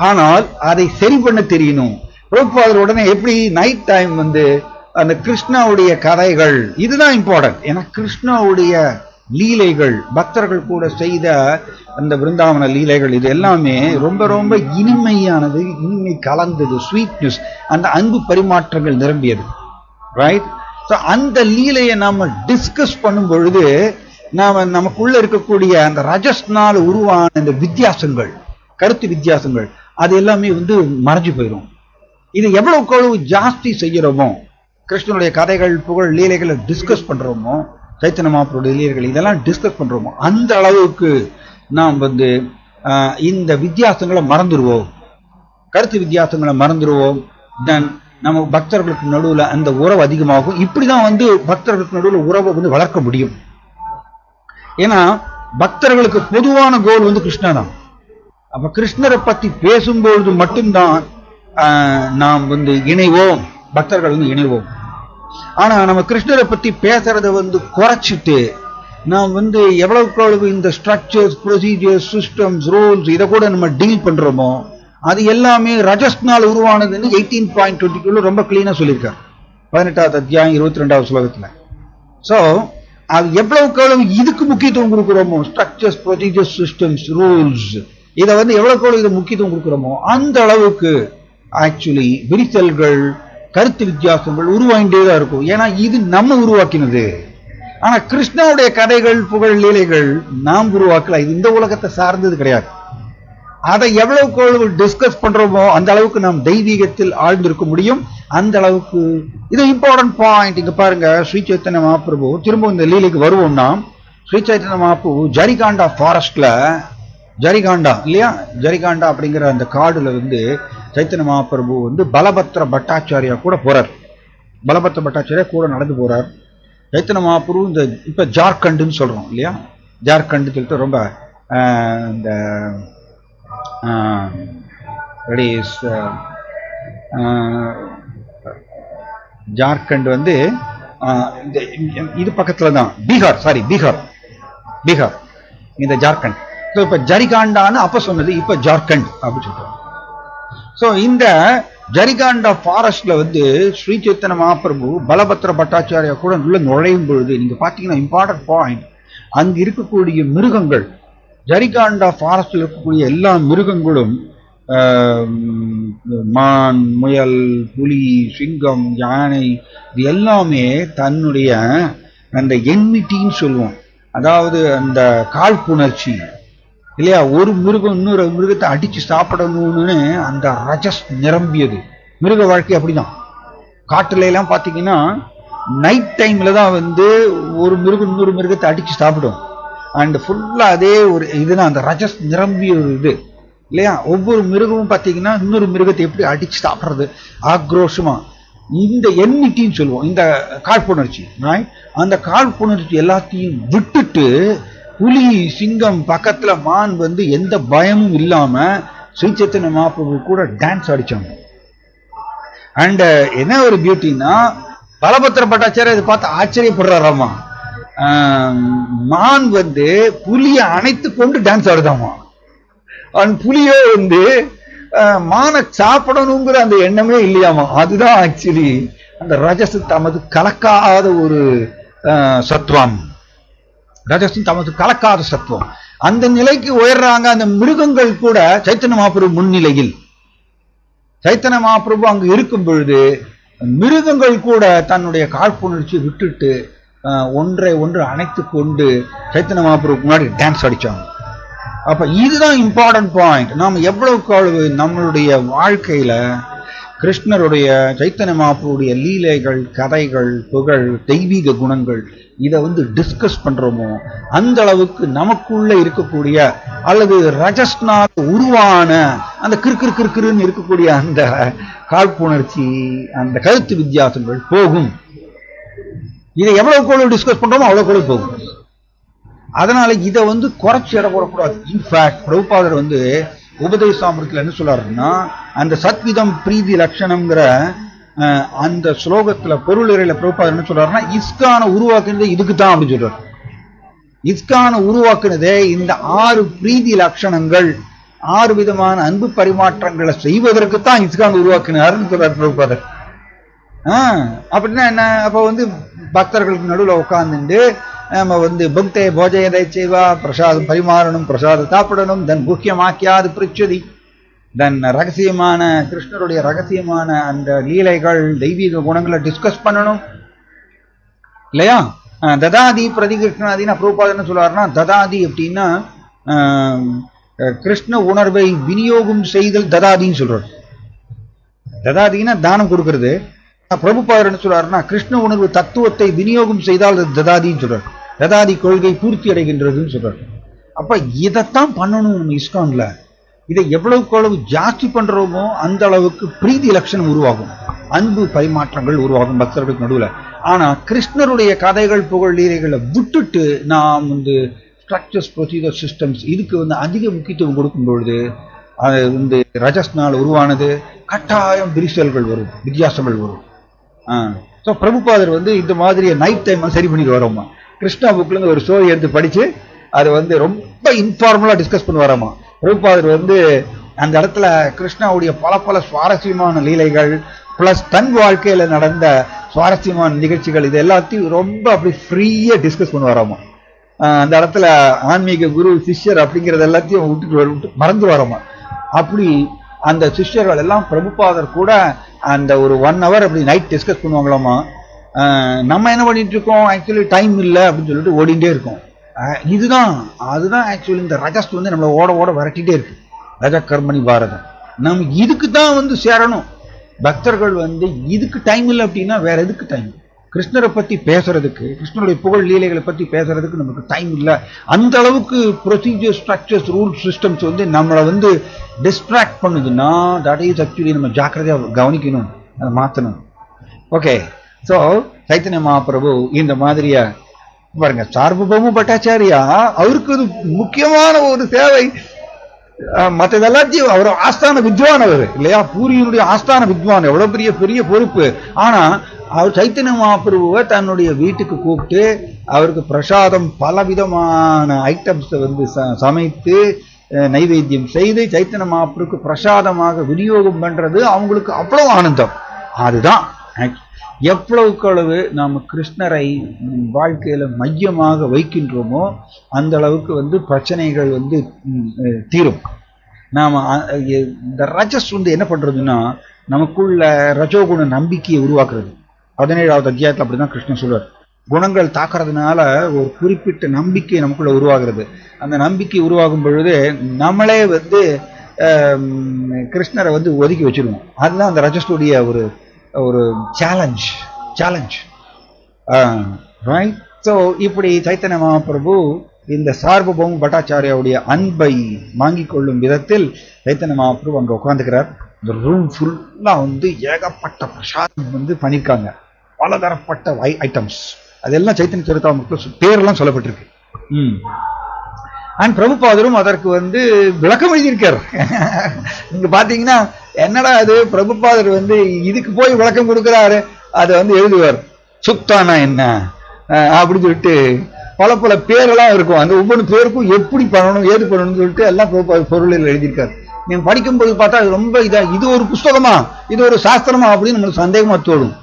ஆனால் அதை சரி பண்ண தெரியணும். பிரபுபாதர் உடனே எப்படி நைட் டைம் வந்து அந்த கிருஷ்ணாவுடைய கதைகள், இதுதான் இம்பார்ட்டன்ட். ஏன்னா கிருஷ்ணாவுடைய லீலைகள், பக்தர்கள் கூட செய்த அந்த பிருந்தாவன லீலைகள், இது எல்லாமே ரொம்ப ரொம்ப இனிமையானது, இனிமை கலந்தது, ஸ்வீட்னஸ், அந்த அன்பு பரிமாற்றங்கள் நிரம்பியது. ரைட்? அந்த லீலையை நாம டிஸ்கஸ் பண்ணும் பொழுது நமக்குள்ள இருக்கக்கூடிய அந்த ரஜஸ்னால உருவான இந்த வித்தியாசங்கள், கருத்து வித்தியாசங்கள், அது எல்லாமே வந்து மறைஞ்சு போயிடும். இது எவ்வளவு ஜாஸ்தி செய்யறோமோ, கிருஷ்ணனுடைய கதைகள், புகழ், லீலைகளை டிஸ்கஸ் பண்றோமோ, சைத்தன்ய மகாபிரபுடைய லீலைகள் இதெல்லாம் டிஸ்கஸ் பண்றோமோ, அந்த அளவுக்கு நாம் வந்து இந்த வித்தியாசங்களை மறந்துடுவோம், கருத்து வித்தியாசங்களை மறந்துடுவோம். தென் நம்ம பக்தர்களுக்கு நடுவில் அந்த உறவு அதிகமாகும். இப்படிதான் வந்து பக்தர்களுக்கு நடுவில் உறவை வந்து வளர்க்க முடியும். ஏன்னா பக்தர்களுக்கு பொதுவான கோல் வந்து கிருஷ்ணா தான். அப்ப கிருஷ்ணரை பத்தி பேசும்பொழுது மட்டும்தான் நாம் வந்து இணைவோம், பக்தர்கள் வந்து இணைவோம். ஆனா நம்ம கிருஷ்ணரை பத்தி பேசுறத வந்து குறைச்சிட்டு நாம் வந்து எவ்வளவுக்கு இந்த ஸ்ட்ரக்சர்ஸ், ப்ரொசீஜர்ஸ், சிஸ்டம்ஸ், ரூல்ஸ் இதை கூட நம்ம டீல் பண்றோமோ, அது எல்லாமே ரஜஸ்னால் உருவானதுன்னு 18.22 ரொம்ப கிளீனா சொல்லியிருக்காரு 18வது அத்தியாயம் 22வது ஸ்லோகத்துல. சோ அது எவ்வளவுக்கு இதுக்கு முக்கியத்துவம் கொடுக்குறோமோ, ஸ்ட்ரக்சர்ஸ், ப்ரொசீஜர்ஸ், சிஸ்டம்ஸ், ரூல்ஸ், இதை வந்து எவ்வளவுக்கு இது முக்கியத்துவம் கொடுக்குறோமோ அந்த அளவுக்கு ஆக்சுவலி விரிசல்கள், கருத்து வித்தியாசங்கள் உருவாகிட்டேதான் இருக்கும். ஏன்னா இது நம்ம உருவாக்கினது. ஆனா கிருஷ்ணாவுடைய கதைகள், புகழ், லீலைகள் நாம் உருவாக்கல. இது இந்த உலகத்தை சார்ந்தது கிடையாது. அதை எவ்வளவுக்கு டிஸ்கஸ் பண்றோமோ அந்த அளவுக்கு நாம் தெய்வீகத்தில் ஆழ்ந்திருக்க முடியும். அந்த அளவுக்கு இது இம்பார்ட்டன்ட் பாயிண்ட். இங்க பாருங்க, ஸ்ரீ சைத்தன்ய மகாபிரபு திரும்ப இந்த லீலைக்கு வருவோம்னா, ஸ்ரீ சைத்தன்ய மகாபிரபு ஜரிகாண்டா ஃபாரஸ்ட்ல, ஜரிகாண்டா இல்லையா, ஜரிகாண்டா அப்படிங்கிற அந்த காடுல வந்து சைத்தன்ய மகாபிரபு வந்து பலபத்ர பட்டாச்சாரியா கூட போறார். பலபத்ர பட்டாச்சாரியா கூட நடந்து போறார். சைத்தன்ய மகாபிரபு இந்த இப்ப ஜார்க்கண்டுன்னு சொல்றோம் இல்லையா, ஜார்க்கண்ட் சொல்லிட்டு ரொம்ப இந்த ஜார்க்கண்ட் வந்து இது பக்கத்துல தான் பீகார் இந்த ஜார்க்கண்ட். இப்ப ஜரிகாண்டான்னு அப்ப சொன்னது, இப்ப ஜார்க்கண்ட் அப்படின்னு சொல்றோம். சோ இந்த ஜரிகாண்டா ஃபாரஸ்ட்ல வந்து ஸ்ரீ சைத்தன்ய மகாபிரபு பலபத்ர பட்டாச்சாரியா கூட உள்ள நுழையும் பொழுது நீங்க பாத்தீங்கன்னா இம்பார்ட்டன்ட் பாயிண்ட், அங்க இருக்கக்கூடிய மிருகங்கள், ஜரிகாண்டா ஃபாரஸ்ட்ல இருக்கக்கூடிய எல்லா மிருகங்களும், மான், முயல், புலி, சிங்கம், யானை, இது எல்லாமே தன்னுடைய அந்த என்மிட்டின்னு சொல்லுவோம், அதாவது அந்த காழ்ப்புணர்ச்சி இல்லையா, ஒரு மிருகம் இன்னொரு மிருகத்தை அடிச்சு சாப்பிடணும்னு அந்த ரஜஸ் நிரம்பியது. மிருக வாழ்க்கை அப்படிதான். காட்டுல எல்லாம் பாத்தீங்கன்னா நைட் டைம்ல தான் வந்து ஒரு மிருகம் இன்னொரு மிருகத்தை அடிச்சு சாப்பிடும். அண்ட் ஃபுல்லா அதே ஒரு இதுதான் அந்த ரஜஸ் நிரம்பிய ஒரு இது இல்லையா. ஒவ்வொரு மிருகமும் பார்த்தீங்கன்னா இன்னொரு மிருகத்தை எப்படி அடிச்சு சாப்பிட்றது ஆக்ரோஷமா, இந்த எண்ணிட்டின்னு சொல்லுவோம், இந்த காழ்ப்புணர்ச்சி. அந்த காழ்ப்புணர்ச்சி எல்லாத்தையும் விட்டுட்டு புலி, சிங்கம் பக்கத்துல மான் வந்து எந்த பயமும் இல்லாம ஸ்ரீ சைத்தன்ய மகாபிரபு கூட டான்ஸ் அடிச்சாங்க. அண்ட் என்ன ஒரு பியூட்டின்னா, பலபத்ர பட்டாச்சாரிய இதை பார்த்து ஆச்சரியப்படுறாராமா. மான் வந்து புலியை அணைத்து கொண்டு டான்ஸ் ஆடுதாமா. புலியோ வந்து மான சாப்பிடணுங்கிற அந்த எண்ணமே இல்லையாமா. அதுதான் ஆக்சுவலி அந்த ரஜஸ் தமது கலக்காத ஒரு சத்துவம். ரஜஸ் தமது கலக்காத சத்துவம். அந்த நிலைக்கு உயர்றாங்க அந்த மிருகங்கள் கூட. சைத்தன்ய மகாபிரபு முன்னிலையில் சைத்தன்ய மகாபிரபு அங்கு இருக்கும் பொழுது மிருகங்கள் கூட தன்னுடைய காழ்ப்புணர்ச்சியை விட்டுட்டு ஒன்றை ஒன்று அணைத்து கொண்டு சைத்தன்ய மகாபிரபுக்கு முன்னாடி டான்ஸ் அடிச்சாங்க. அப்ப இதுதான் இம்பார்ட்டன்ட் பாயிண்ட். நாம் எவ்வளவுக்கு நம்மளுடைய வாழ்க்கையில கிருஷ்ணருடைய சைத்தன்ய மகாபிரபுடைய லீலைகள், கதைகள், புகழ், தெய்வீக குணங்கள் இதை டிஸ்கஸ் பண்றோமோ அந்த அளவுக்கு நமக்குள்ள இருக்கக்கூடிய அல்லது ரஜஸ்னால் உருவான அந்த கிறுக்கிறுன்னு இருக்கக்கூடிய அந்த காழ்ப்புணர்ச்சி, அந்த கருத்து வித்தியாசங்கள் போகும். இதை எவ்வளவுக்கு டிஸ்கஸ் பண்றோமோ அவ்வளவுக்கு போகும். அதனால இதை குறைச்சி இட போடக்கூடாது. இன்ஃபேக்ட் பிரபுபாதர் உபதேசாமிரத்தில் என்ன சொல்றாருன்னா, அந்த சத்விதம் பிரீதி லட்சணம்ங்கிற அந்த ஸ்லோகத்துல பொருள் இறையில பிரபுபாதர் என்ன சொல்றாருன்னா, இஸ்கான உருவாக்குனதே இதுக்கு தான் அப்படின்னு சொல்றாரு. இஸ்கான உருவாக்குனதே இந்த 6 பிரீதி லட்சணங்கள், 6 விதமான அன்பு பரிமாற்றங்களை செய்வதற்கு தான் இஸ்கான் உருவாக்குனாருன்னு சொல்றாரு பிரபுபாதர். அப்படின்னா என்ன? அப்ப பக்தர்களுக்கு நடுவில் உட்கார்ந்துட்டு நம்ம பக்தே போஜயதை செய்வா, பிரசாதம் பரிமாறணும், பிரசாதம் சாப்பிடணும், தன் முக்கியமாக்கியாது பிரிச்சதி, தன் ரகசியமான கிருஷ்ணருடைய ரகசியமான அந்த லீலைகள், தெய்வீக குணங்களை டிஸ்கஸ் பண்ணணும் இல்லையா? ததாதி பிரதி கிருஷ்ணாதின்னு பிரபுபாதர் சொல்றாருன்னா, ததாதி அப்படின்னா கிருஷ்ண உணர்வை விநியோகம் செய்தல் ததாதின்னு சொல்றாரு. ததாதின்னா தானம் கொடுக்கறது. பிரபுபாதர் என்ன சொல்றாருன்னா, கிருஷ்ண உணர்வு தத்துவத்தை விநியோகம் செய்தால் ததாதின்னு சொல்றாரு. ததாதி கொள்கை பூர்த்தி அடைகின்றதுன்னு சொல்றாரு. அப்ப இதைத்தான் பண்ணணும் நம்ம இஸ்கான்ல. இதை எவ்வளவுக்கு அளவு ஜாஸ்தி பண்றோமோ அந்த அளவுக்கு பிரீதி லட்சணம் உருவாகும், அன்பு பரிமாற்றங்கள் உருவாகும் பக்தர்களுக்கு நடுவில். ஆனா கிருஷ்ணருடைய கதைகள், புகழ், லீலைகளை விட்டுட்டு நாம் ஸ்ட்ரக்சர்ஸ், ப்ரொசீஜர், சிஸ்டம்ஸ் இதுக்கு அதிக முக்கியத்துவம் கொடுக்கும் பொழுது அது ரஜஸ்னால் உருவானது கட்டாயம் விரிசல்கள் வரும், வித்தியாசங்கள் வரும். ஸோ பிரபுபாதர் இந்த மாதிரி நைட் டைம் சரி பண்ணிட்டு வரோமா. கிருஷ்ணா புக்லேருந்து ஒரு ஸ்டோரி எடுத்து படிச்சு அது ரொம்ப இன்ஃபார்மலா டிஸ்கஸ் பண்ணி வரோமா. பிரபுபாதர் அந்த இடத்துல கிருஷ்ணாவுடைய பல சுவாரஸ்யமான லீலைகள் பிளஸ் தன் வாழ்க்கையில நடந்த சுவாரஸ்யமான நிகழ்ச்சிகள் இது எல்லாத்தையும் ரொம்ப அப்படி ஃப்ரீயா டிஸ்கஸ் பண்ணி வரோமா. அந்த இடத்துல ஆன்மீக குரு, சிஷ்யர் அப்படிங்கறது எல்லாத்தையும் விட்டு மறந்து வரோமா. அப்படி அந்த சிஷ்யர்கள் எல்லாம் பிரபுபாதர் கூட அந்த ஒரு 1 hour அப்படி நைட் டிஸ்கஸ் பண்ணுவாங்களாமா. நம்ம என்ன பண்ணிட்டு இருக்கோம், ஆக்சுவலி டைம் இல்லை அப்படின்னு சொல்லிட்டு ஓடிட்டே இருக்கோம். அதுதான் ஆக்சுவலி இந்த ரஜஸ் நம்மளை ஓட விரட்டிட்டே இருக்கு. ரஜ கர்மணி பாரதம். நம்ம இதுக்கு தான் சேரணும். பக்தர்கள் இதுக்கு டைம் இல்லை அப்படின்னா வேற எதுக்கு டைம்? கிருஷ்ணரை பத்தி பேசுறதுக்கு, கிருஷ்ணருடைய புகழ் லீலைகளை பத்தி பேசுறதுக்கு நமக்கு டைம் இல்லை. அந்த அளவுக்கு ப்ரொசீஜர், ஸ்ட்ரக்சர்ஸ், ரூல்ஸ், சிஸ்டம்ஸ் நம்மளை டிஸ்ட்ராக்ட் பண்ணுதுன்னா தட் இஸ் ஆக்சுவலி நம்ம ஜாக்கிரதையா கவனிக்கணும், அதை மாற்றணும். ஓகே, ஸோ சைத்தன்ய மகாபிரபு இந்த மாதிரியா பாருங்க, சார்வபௌம பட்டாச்சாரியா அவருக்கு முக்கியமான ஒரு சேவை. மற்ற எல்லாத்தையும் அவர் ஆஸ்தான வித்வான் அவர் இல்லையா, பூரியினுடைய ஆஸ்தான வித்வான், எவ்வளவு பெரிய பெரிய பொறுப்பு. ஆனா அவர் சைத்தன்ய மகாபிரபுவை தன்னுடைய வீட்டுக்கு கூப்பிட்டு அவருக்கு பிரசாதம் பலவிதமான ஐட்டம்ஸ் சமைத்து நைவேத்தியம் செய்து சைத்தன்ய மகாபிரபுக்கு பிரசாதமாக விநியோகம் பண்றது அவங்களுக்கு அவ்வளவு ஆனந்தம். அதுதான் எவ்வளவுக்கு அளவு நாம் கிருஷ்ணரை வாழ்க்கையில மையமாக வைக்கின்றோமோ அந்த அளவுக்கு பிரச்சனைகள் தீரும். நாம இந்த ரஜஸ் என்ன பண்றதுன்னா நமக்குள்ள ரஜோகுண நம்பிக்கையை உருவாக்குறது. 17வது அத்தியாயத்தில் அப்படிதான் கிருஷ்ணன் சொல்றார். குணங்கள் தாக்குறதுனால ஒரு குறிப்பிட்ட நம்பிக்கை நமக்குள்ள உருவாகிறது. அந்த நம்பிக்கை உருவாகும் பொழுது நம்மளே கிருஷ்ணரை ஒதுக்கி வச்சிருவோம். அதுதான் அந்த ரஜஸுடைய ஒரு சேலஞ்ச் ரைட். ஸோ இப்படி சைத்தன்ய மகாபிரபு இந்த சார்வபௌம பட்டாச்சாரியாவுடைய அன்பை வாங்கிக் கொள்ளும் விதத்தில் சைத்தன்ய மகாபிரபு அங்கே உட்காந்துக்கிறார். இந்த ரூம் ஃபுல்லா ஏகப்பட்ட பிரசாதம் பண்ணியிருக்காங்க, பலதரப்பட்ட ஐட்டம்ஸ். அதெல்லாம் சைத்தன்ய சரிதாமிரத்தில் பேரெல்லாம் சொல்லப்பட்டிருக்கு. அண்ட் பிரபுபாதரும் அதற்கு விளக்கம் எழுதியிருக்காரு. நீங்க பாத்தீங்கன்னா என்னடா அது பிரபுபாதர் இதுக்கு போய் விளக்கம் கொடுக்கிறாரு, அதை எழுதுவார். சுக்தானா என்ன அப்படின்னு சொல்லிட்டு பல பேரெல்லாம் இருக்கும். அந்த ஒவ்வொரு பேருக்கும் எப்படி பண்ணணும், ஏது பண்ணணும்னு சொல்லிட்டு எல்லாம் பிரபுபாதர் பொருளில் எழுதியிருக்காரு. நீங்க படிக்கும்போது பார்த்தா அது ரொம்ப இது ஒரு புஸ்தகமா, இது ஒரு சாஸ்திரமா அப்படின்னு நம்மளுக்கு சந்தேகமா தோணும்.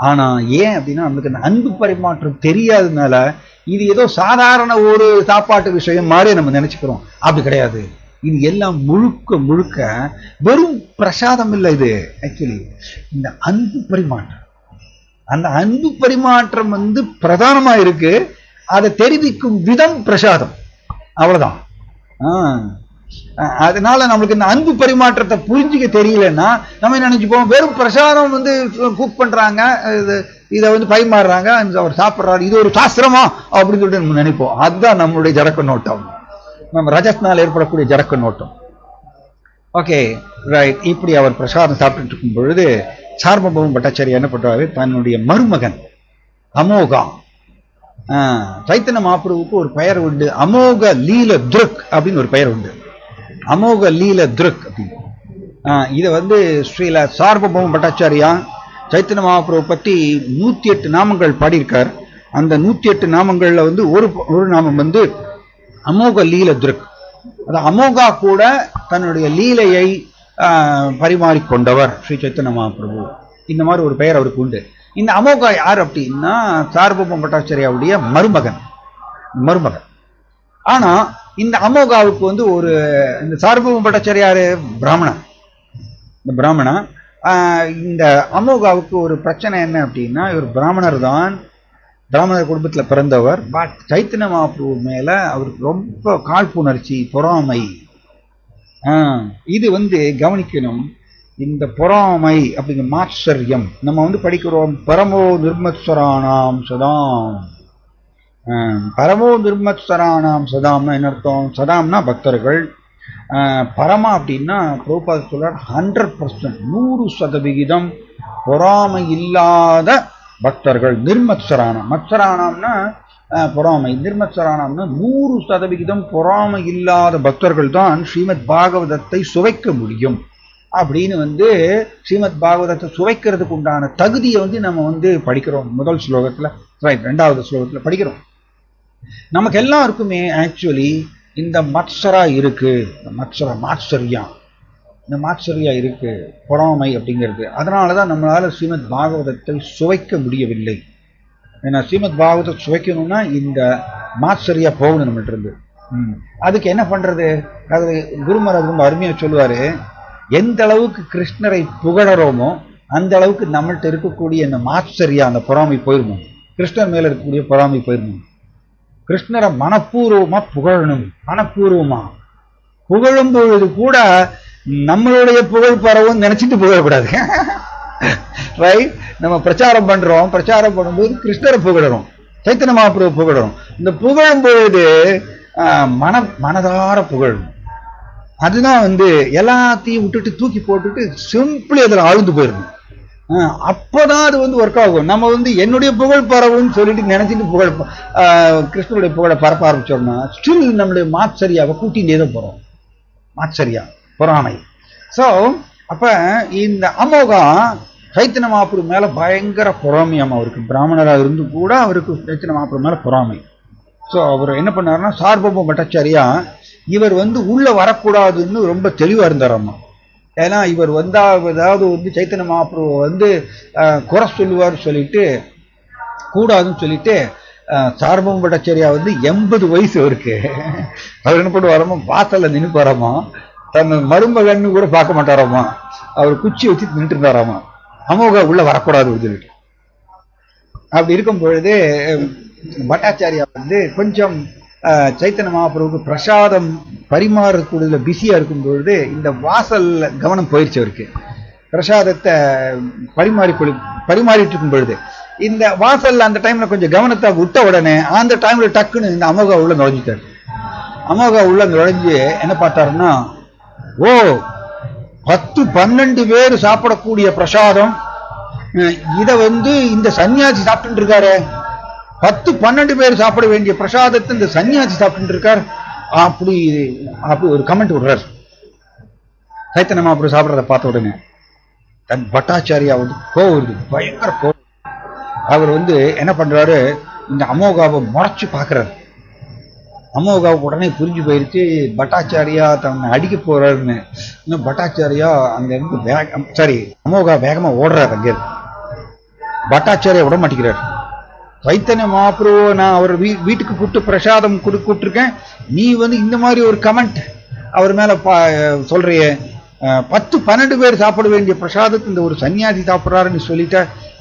ஆனா ஏன் அப்படின்னா நம்மளுக்கு அந்த அன்பு பரிமாற்றம் தெரியாததுனால இது ஏதோ சாதாரண ஒரு சாப்பாட்டு விஷயம் மாதிரி நம்ம நினைச்சுக்கிறோம். அப்படி கிடையாது. இது எல்லாம் முழுக்க முழுக்க வெறும் பிரசாதம் இல்லை. இது ஆக்சுவலி இந்த அன்பு பரிமாற்றம், அந்த அன்பு பரிமாற்றம் பிரதானமா இருக்கு. அதை தெரிவிக்கும் விதம் பிரசாதம், அவ்வளவுதான். அதனால நம்மளுக்கு இந்த அன்பு பரிமாற்றத்தை புரிஞ்சுக்க தெரியலன்னா நம்ம நினைச்சுப்போம் வெறும் பிரசாதம் குக் பண்றாங்க, இதை பரிமாறுறாங்க, அவர் சாப்பிட்றாரு, இது ஒரு சாஸ்திரமா அப்படின்னு சொல்லிட்டு நம்ம நினைப்போம். அதுதான் நம்மளுடைய ஜடக்க நோட்டம், நம்ம ரஜஸ்னால் ஏற்படக்கூடிய ஜடக்க நோட்டம். Okay right. இப்படி அவர் பிரசாதம் சாப்பிட்டு இருக்கும் பொழுது சார்வபௌம பட்டாச்சாரியா என்ன பண்றாரு, தன்னுடைய மருமகன் அமோகா, சைத்தன்ய மகாபிரபுவுக்கு ஒரு பெயர் உண்டு, அமோக லீல திருக் அப்படின்னு ஒரு பெயர் உண்டு. அமோக லீல திருக் அப்படின்னு இதை ஸ்ரீல சார்வபௌம பட்டாச்சாரியா சைத்தன்ய மகாபிரபு பத்தி 108 நாமங்கள் பாடியிருக்கார். அந்த 108 நாமங்கள்ல ஒரு நாமம் அமோக லீல திருக். அது அமோகா கூட தன்னுடைய லீலையை பரிமாறிக்கொண்டவர் ஸ்ரீ சைத்தன்ய மகாபிரபு. இந்த மாதிரி ஒரு பெயர் அவருக்கு உண்டு. இந்த அமோகா யார் அப்படின்னா சார்வபௌம பட்டாச்சாரியாவுடைய மருமகன். ஆனா இந்த அமோகாவுக்கு ஒரு இந்த சார்வபௌம பட்டாச்சாரியாரு பிராமணன். இந்த இந்த அமோகாவுக்கு ஒரு பிரச்சனை என்ன அப்படின்னா, இவர் பிராமணர் தான், பிராமணர் குடும்பத்தில் பிறந்தவர். பட் சைத்தன்ய மகாபிரபு மேல அவருக்கு ரொம்ப காழ்ப்புணர்ச்சி, பொறாமை. இது கவனிக்கணும். இந்த பொறாமை அப்படிங்கிற மாச்சரியம் நம்ம படிக்கிறோம். பரமோ நிர்மத்ஸ்வராணாம் சதாம். பரமோ நிர்மத்ஸ்வராணாம் சதாம்னா என்ன அர்த்தம்? சதாம்னா பக்தர்கள், பரமா அப்படின்னா பிரபுபாத சொல்றார் 100%, 100% பொறாமை இல்லாத பக்தர்கள். நிர்மத்ஸ்வராணம், மத்ஸ்வராணம்னா பொறாமை, நிர்மத்ஸ்வராணம்னா 100% பொறாமை இல்லாத பக்தர்கள் தான் ஸ்ரீமத் பாகவதத்தை சுவைக்க முடியும் அப்படின்னு ஸ்ரீமத் பாகவதத்தை சுவைக்கிறதுக்கு உண்டான தகுதியை நம்ம படிக்கிறோம். முதல் ஸ்லோகத்துல, ரைட், 2வது ஸ்லோகத்துல படிக்கிறோம். நமக்கு எல்லாருக்குமே ஆக்சுவலி இந்த மத்சரா இருக்கு, இந்த மாத்சரியா இருக்கு, பொறாமை அப்படிங்கிறது. அதனாலதான் நம்மளால ஸ்ரீமத் பாகவதத்தை சுவைக்க முடியவில்லை. ஏன்னா ஸ்ரீமத் பாகவதத்தை சுவைக்கணும்னா இந்த மாத்சரியா போகணும் நம்மகிட்ட இருந்து. அதுக்கு என்ன பண்றது? அது குருமராஜ் ரொம்ப அருமையா சொல்லுவாரு, எந்த அளவுக்கு கிருஷ்ணரை புகழறோமோ அந்த அளவுக்கு நம்மள்கிட்ட இருக்கக்கூடிய இந்த மாத்சரியா, அந்த பொறாமை போயிருமோ, கிருஷ்ணர் மேல இருக்கக்கூடிய பொறாமை போயிருமோ. கிருஷ்ணரை மனப்பூர்வமா புகழணும். மனப்பூர்வமா புகழும் பொழுது கூட நம்மளுடைய புகழ் பரவும் நினைச்சிட்டு புகழக்கூடாது. ரைட்? நம்ம பிரச்சாரம் பண்ணும்போது கிருஷ்ணரை புகழறோம், சைத்தன்ய மகாபிரபு புகழறோம். இந்த புகழும் பொழுது மனதார புகழணும். அதுதான் எல்லாத்தையும் விட்டுட்டு தூக்கி போட்டுட்டு சிம்பிளி அதில் ஆழ்ந்து போயிடணும். அப்போதான் அது ஒர்க் ஆகும். நம்ம என்னுடைய புகழ் பரவுன்னு சொல்லிட்டு நினைச்சிட்டு புகழ் கிருஷ்ணனுடைய புகழை பரப்ப ஆரம்பிச்சோம்னா ஸ்டில் நம்மளுடைய மாத்சரியாவை கூட்டிகிட்டே தான் போறோம். மாத்சரியா, பொறாமை. ஸோ அப்ப இந்த அமோகா சைத்தன்ய மகாபிரபு மேல பயங்கர பொறாமையாம். அவருக்கு பிராமணராக இருந்து கூட அவருக்கு சைத்தன்ய மகாபிரபு மேல பொறாமை. ஸோ அவர் என்ன பண்ணாருன்னா, சார்வபௌம பட்டாச்சாரியா இவர் உள்ள வரக்கூடாதுன்னு ரொம்ப தெளிவா இருந்தாராம்மா. ஏன்னா இவர் ஏதாவது சைத்தன்ய மகாபிரபு குறை சொல்லுவார் சொல்லிட்டு கூடாதுன்னு சொல்லிட்டு சார்வபௌம பட்டாச்சாரியா 80 வயசு அவருக்கு. அவர் என்ன பண்ணுவாராமா, வாசல்ல நின்று போறாமா, தன் மருமகன்னு கூட பார்க்க மாட்டாராமா, அவர் குச்சி வச்சு நின்றுட்டு இருந்தாராமா, அமோகா உள்ள வரக்கூடாது சொல்லிட்டு. அப்படி இருக்கும் பொழுது பட்டாச்சாரியா கொஞ்சம் சைத்தன்ய மகாபிரபுக்கு பிரசாதம் பரிமாறக்கூடியதுல பிஸியா இருக்கும் பொழுது இந்த வாசல் கவனம் போயிடுச்சு அவருக்கு. பிரசாதத்தை பரிமாறிட்டு இருக்கும் பொழுது இந்த வாசல்ல அந்த டைம்ல கொஞ்சம் கவனத்தை விட்ட உடனே அந்த டைம்ல டக்குன்னு இந்த அமோகா உள்ள நுழைஞ்சிட்டாரு. அமோகா உள்ள நுழைஞ்சு என்ன பார்த்தாருன்னா, ஓ 10-12 பேர் சாப்பிடக்கூடிய பிரசாதம், இத இந்த சன்னியாசி சாப்பிட்டு இருக்காரு. 10-12 பேர் சாப்பிட வேண்டிய பிரசாதத்தை இந்த சன்னியாசி சாப்பிட்டு இருக்கார். அப்படி ஒரு கமெண்ட் விடுறார். சைத்தன்ய மகாபிரபு சாப்பிட்றத பார்த்த உடனே தன் பட்டாச்சாரியா கோவம் வருது, பயங்கர கோவம். அவர் என்ன பண்றாரு, இந்த அமோகாவை முறைச்சு பார்க்கிறார். அமோகாவுக்கு உடனே புரிஞ்சு போயிடுச்சு பட்டாச்சாரியா தன்னை அடிக்க போறாருன்னு. இன்னும் பட்டாச்சாரியா அங்க இருந்து அமோகா வேகமா ஓடுறாரு. அங்கே பட்டாச்சாரியா விட மாட்டேங்கிறார். சைத்தன்ய மகாபிரபு நான் அவர் வீட்டுக்கு கூப்பிட்டு பிரசாதம் கூப்பிட்டுருக்கேன், நீ வந்து இந்த மாதிரி ஒரு கமெண்ட் அவர் மேல சொல்றியே, 10-12 பேர் சாப்பிட வேண்டிய பிரசாதத்தை இந்த ஒரு சன்னியாசி சாப்பிட்றாருன்னு சொல்லிட்ட,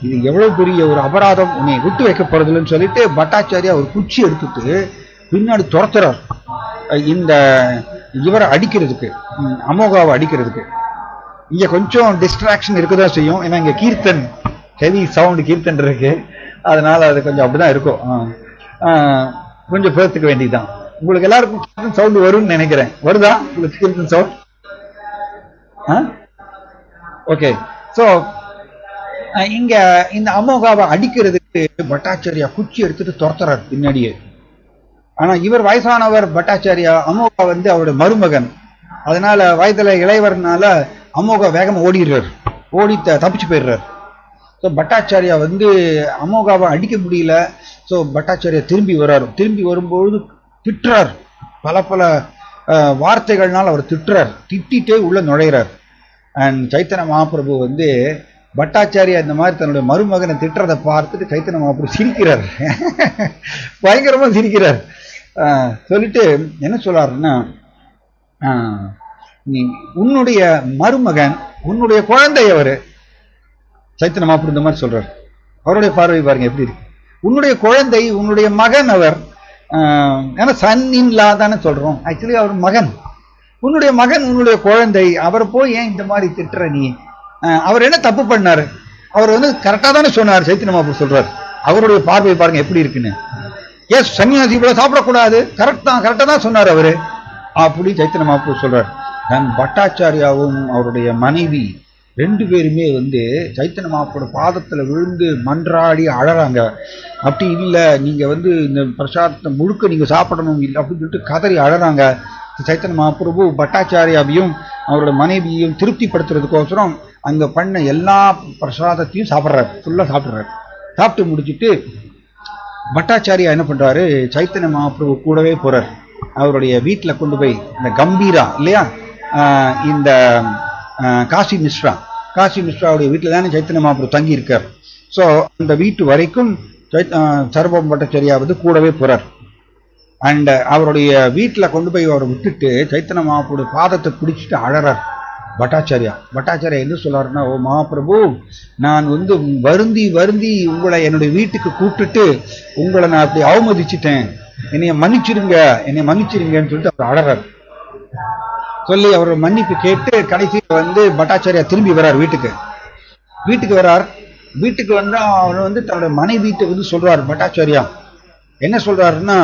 இது எவ்வளவு பெரிய ஒரு அபராதம், உன்னை விட்டு வைக்கப்படுறதுன்னு சொல்லிட்டு பட்டாச்சாரியா ஒரு குச்சி எடுத்துட்டு பின்னாடி துரத்துறார் இந்த இவரை அடிக்கிறதுக்கு, அமோகாவை அடிக்கிறதுக்கு. இங்க கொஞ்சம் டிஸ்ட்ராக்ஷன் இருக்குதான் செய்யும், ஏன்னா இங்க கீர்த்தன், ஹெவி சவுண்ட் கீர்த்தன் இருக்கு, அதனால அது கொஞ்சம் அப்படிதான் இருக்கும். கொஞ்சம் பேர்த்துக்க வேண்டியதுதான். உங்களுக்கு எல்லாருக்கும் கீர்த்தன் சவுண்ட் வரும்னு நினைக்கிறேன். வருதா உங்களுக்கு கீர்த்தன் சவுண்ட்? ஓகே. சோ இங்க இந்த அமோகாவை அடிக்கிறதுக்கு பட்டாச்சாரியா குச்சி எடுத்துட்டு துரத்துறாரு பின்னாடியே. ஆனா இவர் வயசானவர் பட்டாச்சாரியா, அமோகா வந்து அவருடைய மருமகன், அதனால வயதுல இளையவர்னால அமோகா வேகமா ஓடிடுறாரு, ஓடி தப்பிச்சு போயிடுறாரு. ஸோ பட்டாச்சாரியா வந்து அமோகாவை அடிக்க முடியல. ஸோ பட்டாச்சாரியா திரும்பி வர்றாரு. திரும்பி வரும்போது திட்டுறார், பல பல வார்த்தைகள்னால அவர் திட்டுறார், திட்டிட்டே உள்ள நுழைகிறார். அண்ட் சைத்தன்ய மகாபிரபு வந்து பட்டாச்சாரியா இந்த மாதிரி தன்னுடைய மருமகனை திட்டுறதை பார்த்துட்டு சைத்தன்ய மகாபிரபு சிரிக்கிறார், பயங்கரமா சிரிக்கிறார். சொல்லிட்டு என்ன சொல்றாருன்னா, நீ உன்னுடைய மருமகன், உன்னுடைய குழந்தை அவரு. சைத்தன்ய மகாபிரபு இந்த மாதிரி சொல்றாரு. அவருடைய பார்வை பாருங்க எப்படி இருக்கு. உன்னுடைய குழந்தை, உன்னுடைய மகன் அவர். ஏன்னா சன் இன் லா தானே சொல்றோம், ஆக்சுவலி அவர் மகன். உன்னுடைய மகன், உன்னுடைய குழந்தை, அவரை போய் ஏன் இந்த மாதிரி திட்டுற நீ? அவர் என்ன தப்பு பண்ணாரு? அவர் வந்து கரெக்டா தானே சொன்னார். சைத்தன்ய மகாபிரபு சொல்றாரு, அவருடைய பார்வை பாருங்க எப்படி இருக்குன்னு. எஸ், சன்னியாசி இவ்வளவு சாப்பிடக்கூடாது, கரெக்டா தான் சொன்னார் அவரு அப்படி சைத்தன்ய மகாபிரபு சொல்றாரு. நான் பட்டாச்சாரியாவும் அவருடைய மனைவி 2 பேருமே வந்து சைத்தன்ய மகாபிரபு பாதத்துல விழுந்து மன்றாடி அழறாங்க. அப்படி இல்லை, நீங்க வந்து இந்த பிரசாதத்தை முழுக்க நீங்க சாப்பிடணும் இல்லை அப்படின்னு சொல்லிட்டு கதறி அழறாங்க. சைத்தன்ய மகாபிரபு பட்டாச்சாரியாவையும் அவரோட மனைவியையும் திருப்திப்படுத்துறதுக்கோசரம் அங்க பண்ண எல்லா பிரசாதத்தையும் சாப்பிட்றாரு, ஃபுல்லா சாப்பிட்றாரு. சாப்பிட்டு முடிச்சுட்டு பட்டாச்சாரியா என்ன பண்றாரு, சைத்தன்ய மகாபிரபு கூடவே போறார். அவருடைய வீட்டில் கொண்டு போய் இந்த கம்பீரா இல்லையா, இந்த காசி மிஸ்ராவுடைய வீட்டில் தானே சைத்தன்ய மகாபிரபு தங்கி இருக்கார். ஸோ அந்த வீட்டு வரைக்கும் சர்வபௌம பட்டாச்சாரியா வந்து கூடவே போறார். அண்ட் அவருடைய வீட்டில் கொண்டு போய் அவரை விட்டுட்டு சைத்தன்ய மகாபிரபுடைய பாதத்தை பிடிச்சிட்டு அழறார் பட்டாச்சாரியா. பட்டாச்சாரியா என்ன சொல்றாருன்னா, ஓ மகாபிரபு, நான் வந்து வருந்தி உங்களை என்னுடைய வீட்டுக்கு கூப்பிட்டுட்டு உங்களை நான் அப்படி அவமதிச்சிட்டேன், என்னைய மன்னிச்சிருங்கன்னு சொல்லிட்டு அவர் அழறார். சொல்லி அவர் மன்னிப்பு கேட்டு கடைசியில் வந்து பட்டாச்சாரியா திரும்பி வர்றார் வீட்டுக்கு வர்றார். வீட்டுக்கு வந்து அவர் வந்து தன்னுடைய மனைவிட்ட வந்து சொல்றார் பட்டாச்சாரியா. என்ன சொல்றாருன்னா,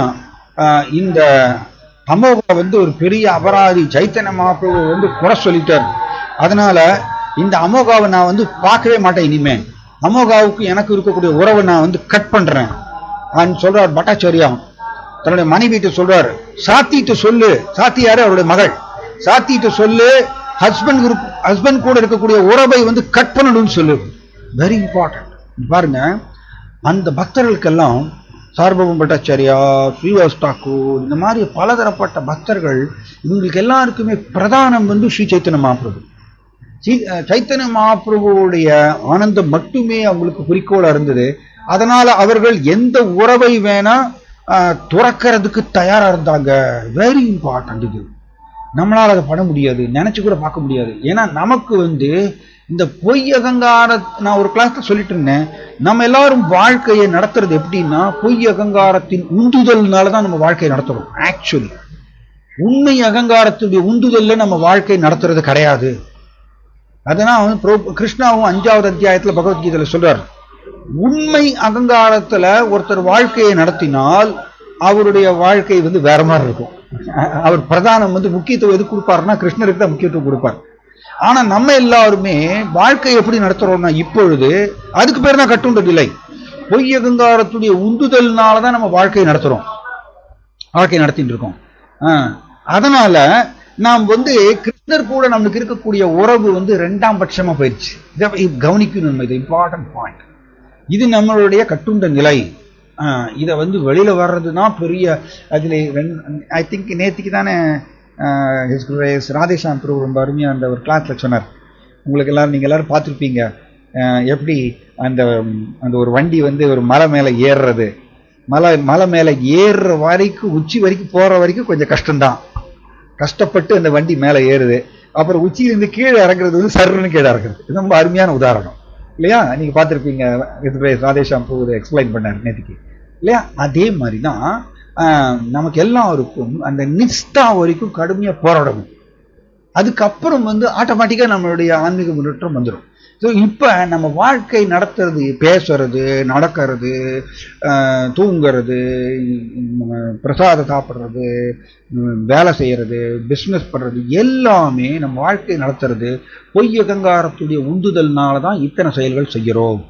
இந்த அமோகா வந்து ஒரு பெரிய அபராதி, சைத்தன்ய மகாபிரபு வந்து குறை சொல்லிட்டார், அதனால இந்த அமோகாவை நான் வந்து பார்க்கவே மாட்டேன், இனிமே அமோகாவுக்கு எனக்கு இருக்கக்கூடிய உறவை நான் வந்து கட் பண்றேன் சொல்றார் பட்டாச்சாரியா. தன்னுடைய மனைவிட்ட சொல்றாரு, சாத்திட்டு சொல்லு, சாத்தி யாரு, அவருடைய மகள், சாத்திட்டு சொல்லு, ஹஸ்பண்ட் கூட இருக்கக்கூடிய உறவை வந்து கட் பண்ணணும்னு சொல்லு. Very important. பாருங்க, அந்த பக்தர்களுக்கெல்லாம் சார்வபௌம பட்டாச்சாரியா, ஸ்ரீவாஸ் தாக்கூர், இந்த மாதிரி பலதரப்பட்ட பக்தர்கள், இவங்களுக்கு எல்லாருக்குமே பிரதானம் வந்து ஸ்ரீ சைத்தன்ய மகாபிரபு. சைத்தன்ய மகாபிரபுடைய ஆனந்தம் மட்டுமே அவங்களுக்கு குறிக்கோளா இருந்தது. அதனால அவர்கள் எந்த உறவை வேணா துறக்கிறதுக்கு தயாரா இருந்தாங்க. Very important. இது நம்மளால அதை பண்ண முடியாது, நினைச்சு கூட பார்க்க முடியாது. ஏன்னா நமக்கு வந்து இந்த பொய் அகங்கார, நான் ஒரு கிளாஸ்ல சொல்லிட்டு இருந்தேன், நம்ம எல்லாரும் வாழ்க்கையை நடத்துறது எப்படின்னா பொய் அகங்காரத்தின் உந்துதல்னாலதான் நம்ம வாழ்க்கையை நடத்துறோம். ஆக்சுவலி உண்மை அகங்காரத்துடைய உந்துதல்ல நம்ம வாழ்க்கை நடத்துறது கிடையாது. அதனால கிருஷ்ணாவும் 5வது அத்தியாயத்துல பகவத்கீதையில சொல்றார், உண்மை அகங்காரத்துல ஒருத்தர் வாழ்க்கையை நடத்தினால் அவருடைய வாழ்க்கை வந்து வேற மாதிரி இருக்கும். அவர் பிரதானம் வந்து முக்கியத்துவம் எது கொடுப்பாருன்னா கிருஷ்ணருக்கு தான் முக்கியத்துவம் கொடுப்பார். ஆனா நம்ம எல்லாருமே வாழ்க்கை எப்படி நடத்துறோம்னா இப்பொழுது அதுக்கு பேர் தான் கட்டுண்ட நிலை. பொய் அகங்காரத்துடைய உந்துதல்னாலதான் நம்ம வாழ்க்கையை நடத்திட்டு இருக்கோம். அதனால நாம் வந்து கிருஷ்ணர் கூட நமக்கு இருக்கக்கூடிய உறவு வந்து 2ஆம் பட்சமா போயிடுச்சு. இதை கவனிக்கணும், இது இம்பார்ட்டன்ட் பாயிண்ட். இது நம்மளுடைய கட்டுண்ட நிலை. இதை வந்து வெளியில் வர்றது தான் பெரிய அதில் ஐ திங்க் நேற்றுக்கு தானே ராதேஷாம் பிரபு ரொம்ப அருமையாக அந்த ஒரு கிளாஸில் சொன்னார். உங்களுக்கு எல்லோரும் நீங்கள் எல்லோரும் பார்த்துருப்பீங்க எப்படி அந்த அந்த ஒரு வண்டி வந்து ஒரு மலை மேலே ஏறுறது, மலை மேலே ஏறுற வரைக்கும் உச்சி வரைக்கும் போகிற வரைக்கும் கொஞ்சம் கஷ்டம்தான், கஷ்டப்பட்டு அந்த வண்டி மேலே ஏறுது. அப்புறம் உச்சியிலிருந்து கீழே இறங்குறது வந்து சர்ன்னு கீழே இறங்குறது. இது ரொம்ப அருமையான உதாரணம் இல்லையா? நீங்கள் பார்த்துருப்பீங்க, ராதேஷாம் பிரபு எக்ஸ்பிளைன் பண்ணார் நேற்றுக்கு இல்லையா? அதே மாதிரி தான் நமக்கு எல்லாருக்கும் அந்த நிஷ்டா வரைக்கும் கடுமையாக போராடணும். அதுக்கப்புறம் வந்து ஆட்டோமேட்டிக்காக நம்மளுடைய ஆன்மீக முன்னேற்றம் வந்துடும். ஸோ இப்போ நம்ம வாழ்க்கை நடத்துறது, பேசுறது, நடக்கிறது, தூங்குறது, பிரசாதம் சாப்பிட்றது, வேலை செய்கிறது, பிஸ்னஸ் பண்ணுறது, எல்லாமே நம்ம வாழ்க்கை நடத்துறது பொய் அகங்காரத்துடைய உந்துதல்னால தான் இத்தனை செயல்கள் செய்கிறோம்.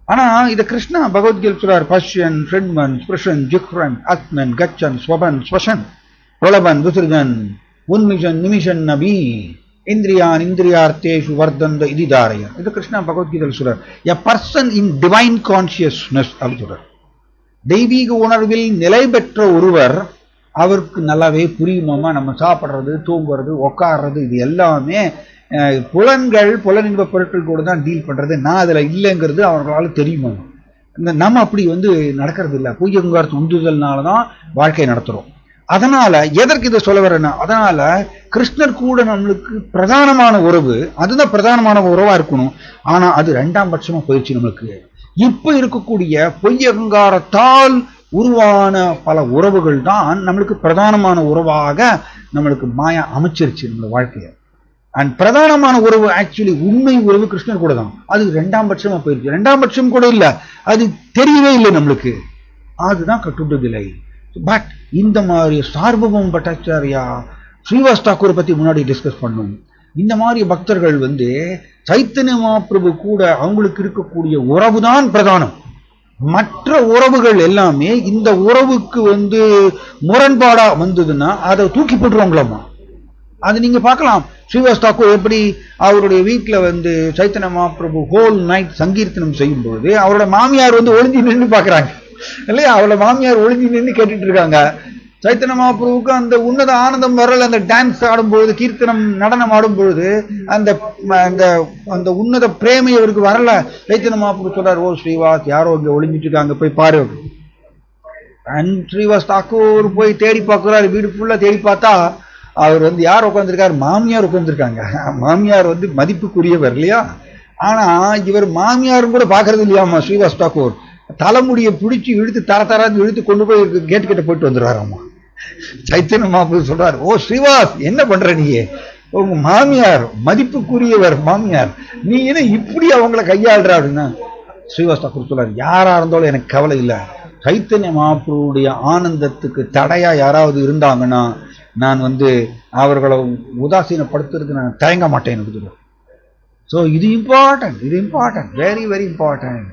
ஆனால் இதை கிருஷ்ணா பகவத்கீதை சொல்றார். பஷ்யன், ஷிண்மன், ஸ்பிருஷன், ஜிக்ரன், அத்மன், கச்சன், ஸ்வபன், ஸ்வசன், பிரலபன், விசிருகன், உன்மிஷன், நிமிஷன், நபி, இந்திரியான் இந்திரியார்த்தேஷு வர்தந்த இது தாரையன். இது கிருஷ்ணா பகவத்கீதையில் சொல்றார். A person in divine consciousness அப்படின்னு சொல்றார். தெய்வீக உணர்வில் நிலை பெற்ற ஒருவர், அவருக்கு நல்லாவே புரியுமாமா நம்ம சாப்பிட்றது, தூங்குறது, உட்காடுறது, இது எல்லாமே புலனின்ப பொருட்கள் கூட தான் டீல் பண்றது, நான் அதில் இல்லைங்கிறது அவர்களால் தெரியுமா. நம்ம அப்படி வந்து நடக்கிறது இல்லை. பொய் அகங்காரத்து உந்துதல்னால தான் வாழ்க்கை நடத்துகிறோம். அதனால எதற்கு இதை சொல்ல வரேன்னா, அதனால கிருஷ்ணர் கூட நம்மளுக்கு பிரதானமான உறவு, அதுதான் பிரதானமான உறவா இருக்கணும். ஆனா அது 2ஆம் பட்சமா போயிடுச்சு. நம்மளுக்கு இப்ப இருக்கக்கூடிய பொய் அகங்காரத்தால் உருவான பல உறவுகள் தான் நம்மளுக்கு பிரதானமான உறவாக நம்மளுக்கு மாயா அமைச்சிருச்சு நம்ம வாழ்க்கைய. அண்ட் பிரதானமான உறவு ஆக்சுவலி உண்மை உறவு கிருஷ்ணர் கூட தான். அது 2ஆம் பட்சமா போயிடுச்சு. 2ஆம் பட்சம் கூட இல்லை, அது தெரியவே இல்லை நம்மளுக்கு. அதுதான் கட்டுண்டதில்லை. பட் இந்த மாதிரி சார்வபௌம பட்டாச்சாரியா, ஸ்ரீவாஸ் தாக்கூரை பத்தி முன்னாடி டிஸ்கஸ் பண்ணோம். இந்த மாதிரி பக்தர்கள் வந்து சைத்தன்ய மகாபிரபு கூட அவங்களுக்கு இருக்கக்கூடிய உறவு தான் பிரதானம். மற்ற உறவுகள் எல்லாமே இந்த உறவுக்கு வந்து முரண்பாடா வந்ததுன்னா அதை தூக்கி போட்டுருவாங்களாமா. அது நீங்க பார்க்கலாம். ஸ்ரீவாஸ் தாக்கூர் எப்படி அவருடைய வீட்டுல வந்து சைத்தன்ய மகாபிரபு ஹோல் நைட் சங்கீர்த்தனம் செய்யும் பொழுது அவரோட மாமியார் வந்து ஒளிஞ்சு நின்று பாக்குறாங்க இல்லையா? அவளோட மாமியார் ஒளிஞ்சு நின்று கேட்டுட்டு இருக்காங்க. சைத்தன்ய மகாபிரபுக்கு அந்த உன்னத ஆனந்தம் வரல. அந்த டான்ஸ் ஆடும்பொழுது, கீர்த்தனம் நடனம் ஆடும் பொழுது அந்த அந்த உன்னத பிரேமை அவருக்கு வரல. சைத்தன்ய மகாபிரபு சொல்றாரு, ஓ ஸ்ரீவாஸ், யாரோ இங்க ஒளிஞ்சிட்டு இருக்காங்க, போய் பாரு. அண்ட் ஸ்ரீவாஸ் தாக்கூர் போய் தேடி பார்க்கிறாரு. வீடு ஃபுல்லா தேடி பார்த்தா அவர் வந்து யார் உட்காந்துருக்காரு? மாமியார் உட்காந்துருக்காங்க. மாமியார் வந்து மதிப்புக்குரியவர் இல்லையா? ஆனா இவர் மாமியாரும் கூட பாக்குறது இல்லையாமா ஸ்ரீவாஸ் தாக்கூர். தலைமுடியை பிடிச்சி இழுத்து தரன்னு இழுத்து கொண்டு போய் கேட்டு கிட்ட போயிட்டு வந்துடுவாராமா. சைத்தன்ய மகாபிரபு சொல்றாரு, ஓ ஸ்ரீவாஸ், என்ன பண்ற நீ? உங்க மாமியார் மதிப்புக்குரியவர் மாமியார், நீ என்ன இப்படி அவங்கள கையாளுற அப்படின்னா ஸ்ரீவாஸ் தாக்கூர் சொல்றாரு, யாரா இருந்தாலும் எனக்கு கவலை இல்லை. சைத்தன்ய மகாபிரபுடைய ஆனந்தத்துக்கு தடையா யாராவது இருந்தாங்கன்னா நான் வந்து அவர்களை உதாசீனப்படுத்துறதுக்கு நான் தயங்க மாட்டேன்னு. ஸோ இது important, very very important.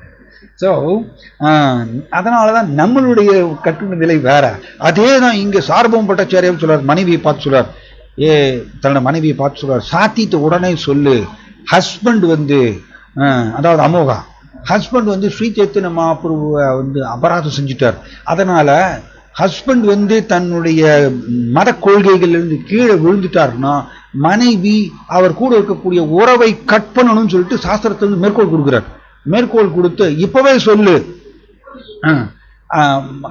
So அதனாலதான் நம்மளுடைய கட்டுண்ட நிலை வேற. அதே தான் இங்க சார்வபௌம பட்டாச்சாரியா சொல்றார். மனைவியை பார்த்து சொல்றார், தன்னோட மனைவியை பார்த்து சொல்றார், சாத்திட்டு உடனே சொல்லு. ஹஸ்பண்ட் வந்து அதாவது அமோகா ஹஸ்பண்ட் வந்து ஸ்ரீ சைத்தன்ய மகாபிரபுவை வந்து அபராதம் செஞ்சுட்டார். அதனால ஹஸ்பண்ட் வந்து தன்னுடைய மத கொள்கைகளிலிருந்து கீழே விழுந்துட்டாருன்னா மனைவி அவர் கூட இருக்கக்கூடிய உறவை கட் பண்ணணும்னு சொல்லிட்டு சாஸ்திரத்தை வந்து மேற்கோள் கொடுக்கிறார். மேற்கோள் கொடுத்து இப்பவே சொல்லு,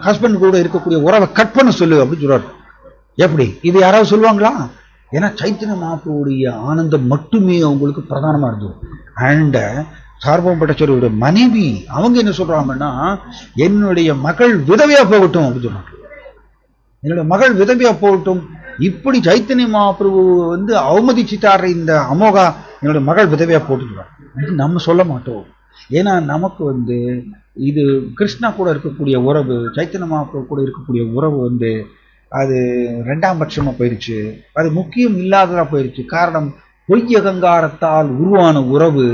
ஹஸ்பண்ட் கூட இருக்கக்கூடிய உறவை கட் பண்ண சொல்லு அப்படின்னு சொல்றாரு. எப்படி இது யாராவது சொல்லுவாங்களா? ஏன்னா சைத்தன்ய மகாபிரபுடைய ஆனந்தம் மட்டுமே அவங்களுக்கு பிரதானமா இருந்தது. அண்ட் சார்வபௌம பட்டாச்சாரியோட மனைவி அவங்க என்ன சொல்றாங்கன்னா, என்னுடைய மகள் விதவையா போகட்டும் அப்படின்னு சொல்றாங்க. என்னுடைய மகள் விதவையா போகட்டும், இப்படி சைத்தன்ய மகாபிரபு வந்து அவமதிச்சுட்டாரு இந்த அமோகா, என்னுடைய மகள் விதவையா போட்டுக்கிறார். இது நம்ம சொல்ல மாட்டோம். ஏன்னா நமக்கு வந்து இது கிருஷ்ணா கூட இருக்கக்கூடிய உறவு, சைத்தன்ய மகாபிரபு கூட இருக்கக்கூடிய உறவு வந்து அது 2ஆம் பட்சமா போயிடுச்சு. அது முக்கியம் இல்லாததா போயிடுச்சு. காரணம் பொய் அகங்காரத்தால் உருவான உறவு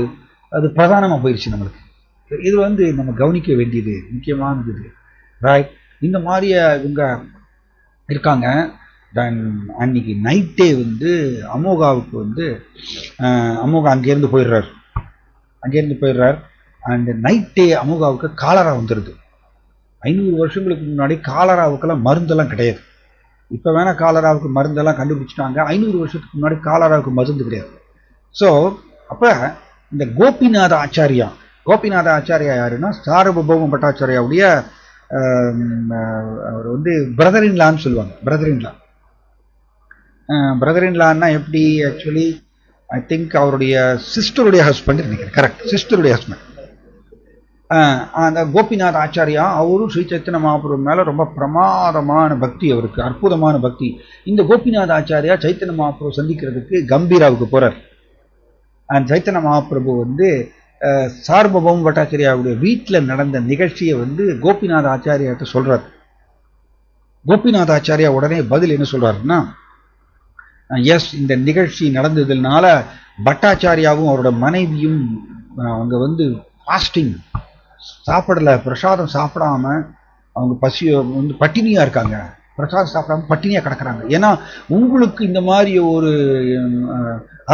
அது பிரதானமா போயிடுச்சு நம்மளுக்கு. இது வந்து நம்ம கவனிக்க வேண்டியது முக்கியமானது. ரைட், இந்த மாதிரியே இவங்க இருக்காங்க. தென் அன்னைக்கு நைட்டே வந்து அமோகாவுக்கு வந்து அமோகா அங்கேருந்து போயிடுறார். அண்ட் நைட்டே அமோகாவுக்கு காலரா வந்துடுது. 500 வருஷங்களுக்கு முன்னாடி காலராவுக்கெல்லாம் மருந்தெல்லாம் கிடையாது. இப்போ வேணா காலராவுக்கு மருந்தெல்லாம் கண்டுபிடிச்சிட்டாங்க. 500 வருஷத்துக்கு முன்னாடி காலராவுக்கு மருந்து கிடையாது. ஸோ அப்போ இந்த கோபிநாத ஆச்சாரியா யாருன்னா சார்வபௌம பட்டாச்சாரியாவுடைய அவர் வந்து பிரதர் இன் லான்னு சொல்லுவாங்க. பிரதர் இன் லான்னா எப்படி, ஆக்சுவலி ஐ திங்க் அவருடைய சிஸ்டருடைய ஹஸ்பண்ட் நினைக்கிறேன். கரெக்ட், சிஸ்டருடைய ஹஸ்பண்ட். அந்த கோபிநாத ஆச்சாரியா அவரும் ஸ்ரீ சைத்தன்ய மகாபிரபு மேல ரொம்ப பிரமாதமான பக்தி, அவருக்கு அற்புதமான பக்தி. இந்த கோபிநாத ஆச்சாரியா சைத்தன்ய மகாபிரபு சந்திக்கிறதுக்கு கம்பீராவுக்கு போறார். சைத்தன்ய மகாபிரபு வந்து சார்வபௌம பட்டாச்சாரியாவுடைய வீட்டில் நடந்த நிகழ்ச்சியை வந்து கோபிநாத ஆச்சாரியாட்ட சொல்றார். கோபிநாத ஆச்சாரியா உடனே பதில் என்ன சொல்றாருன்னா, எஸ், இந்த நிகழ்ச்சி நடந்ததுனால பட்டாச்சாரியாவும் அவரோட மனைவியும் அவங்க வந்து ஃபாஸ்டிங், சாப்பிடல, பிரசாதம் சாப்பிடாம அவங்க வந்து பட்டினியா இருக்காங்க. பிரசாதம் சாப்பிடாம பட்டினியா கிடக்குறாங்க. ஏன்னா உங்களுக்கு இந்த மாதிரி ஒரு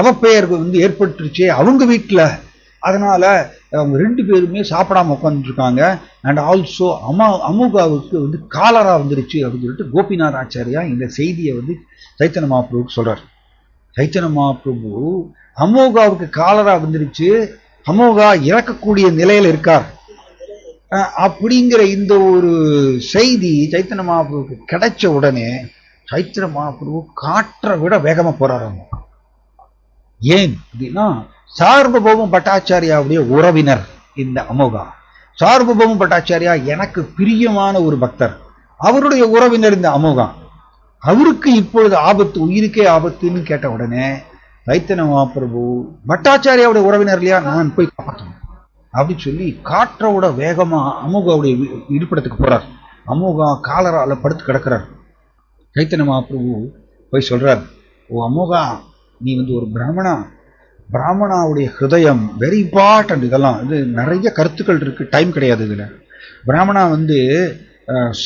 அவப்பெயர் வந்து ஏற்பட்டுருச்சு அவங்க வீட்டில், அதனால அவங்க 2 பேருமே சாப்பிடாம உட்காந்துருக்காங்க. அண்ட் ஆல்சோ அமோகாவுக்கு வந்து காலரா வந்துருச்சு அப்படின்னு சொல்லிட்டு கோபிநாத ஆச்சாரியா இந்த செய்தியை வந்து சைத்தன்ய மகாபிரபுக்கு சொல்றார். சைத்தன்ய மகாபிரபு அமோகாவுக்கு காலரா வந்துருச்சு, அமோகா இறக்கக்கூடிய நிலையில இருக்கார் அப்படிங்கிற இந்த ஒரு செய்தி சைத்தன்ய மகாபிரபுக்கு கிடைச்ச உடனே சைத்தன்ய மகாபிரபு காற்றை விட வேகமா போறாராம். ஏன் அப்படின்னா சார்வபௌம பட்டாச்சாரியாவுடைய உறவினர் இந்த அமோகா. சார்வபௌம பட்டாச்சாரியா எனக்கு பிரியமான ஒரு பக்தர், அவருடைய உறவினர் இந்த அமோகா. அவருக்கு இப்பொழுது ஆபத்து, உயிருக்கே ஆபத்துன்னு கேட்ட உடனே சைத்தன்ய மகாபிரபு பட்டாச்சாரியாவுடைய உறவினர் இல்லையா, நான் போய் காப்பாற்றணும் அப்படின்னு சொல்லி காற்றோட வேகமா அமோகாவுடைய இருப்பிடத்துக்கு போறார். அமோகா காலரால படுத்து கிடக்கிறார். சைத்தன்ய மகாபிரபு போய் சொல்றார், ஓ அமோகா, நீ வந்து ஒரு பிராமணாவுடைய ஹிருதயம் வெரி இம்பார்ட்டன்ட். இதெல்லாம் இது நிறைய கருத்துக்கள் இருக்கு, டைம் கிடையாது இதுல. பிராமணா வந்து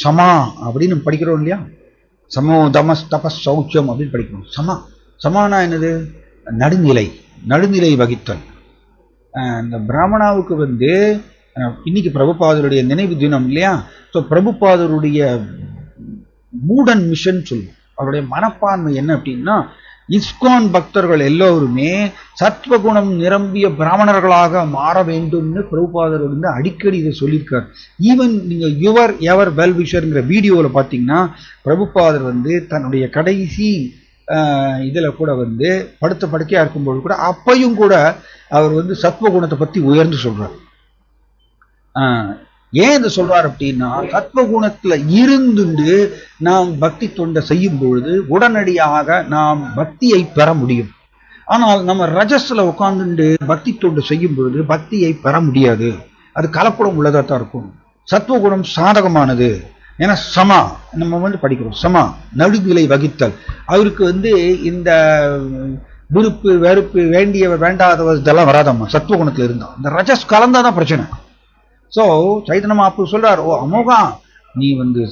சமா அப்படின்னு படிக்கிறோம் இல்லையா, சமோ தமஸ் தபஸ் சௌச்சம் அப்படின்னு படிக்கிறோம். சமானா என்னது, நடுநிலை வகித்தல். இந்த பிராமணாவுக்கு வந்து இன்னைக்கு பிரபுபாதருடைய நினைவு தினம் இல்லையா. ஸோ பிரபுபாதருடைய மூடன் மிஷன் சொல்லுவோம். அவருடைய மனப்பான்மை என்ன அப்படின்னா, இஸ்கான் பக்தர்கள் எல்லோருமே சத்வகுணம் நிரம்பிய பிராமணர்களாக மாற வேண்டும்னு பிரபுபாதர் வந்து அடிக்கடி இதை சொல்லியிருக்கார். ஈவன் நீங்க எவர் வெல் விஷர்ங்கிற வீடியோவில் பார்த்தீங்கன்னா பிரபுபாதர் வந்து தன்னுடைய கடைசி இதில் கூட வந்து படுத்த படுக்கையா இருக்கும்போது கூட அப்பையும் கூட அவர் வந்து சத்வகுணத்தை பற்றி உயர்ந்து சொல்றார். ஏன் இதை சொல்றார் அப்படின்னா, சத்வகுணத்துல இருந்துண்டு நாம் பக்தி தொண்டை செய்யும் பொழுது உடனடியாக நாம் பக்தியை பெற முடியும். ஆனால் நம்ம ரஜஸ்ல உட்கார்ந்துட்டு பக்தி தொண்டு செய்யும் பொழுது பக்தியை பெற முடியாது, அது கலப்படம் உள்ளதா தான் இருக்கும். சத்வகுணம் சாதகமானது. ஏன்னா சமா நம்ம வந்து படிக்கிறோம், சமா நடுநிலை வகித்தல். அவருக்கு வந்து இந்த விருப்பு வெறுப்பு வேண்டியவர் வேண்டாதவர் இதெல்லாம் வராதம்மா. சத்வகுணத்துல இருந்தா இந்த ரஜஸ் கலந்தாதான் பிரச்சனை. ஸோ சைத்தன்ய மகாபிரபு சொல்றார், ஓ அமோகா, நீ வந்து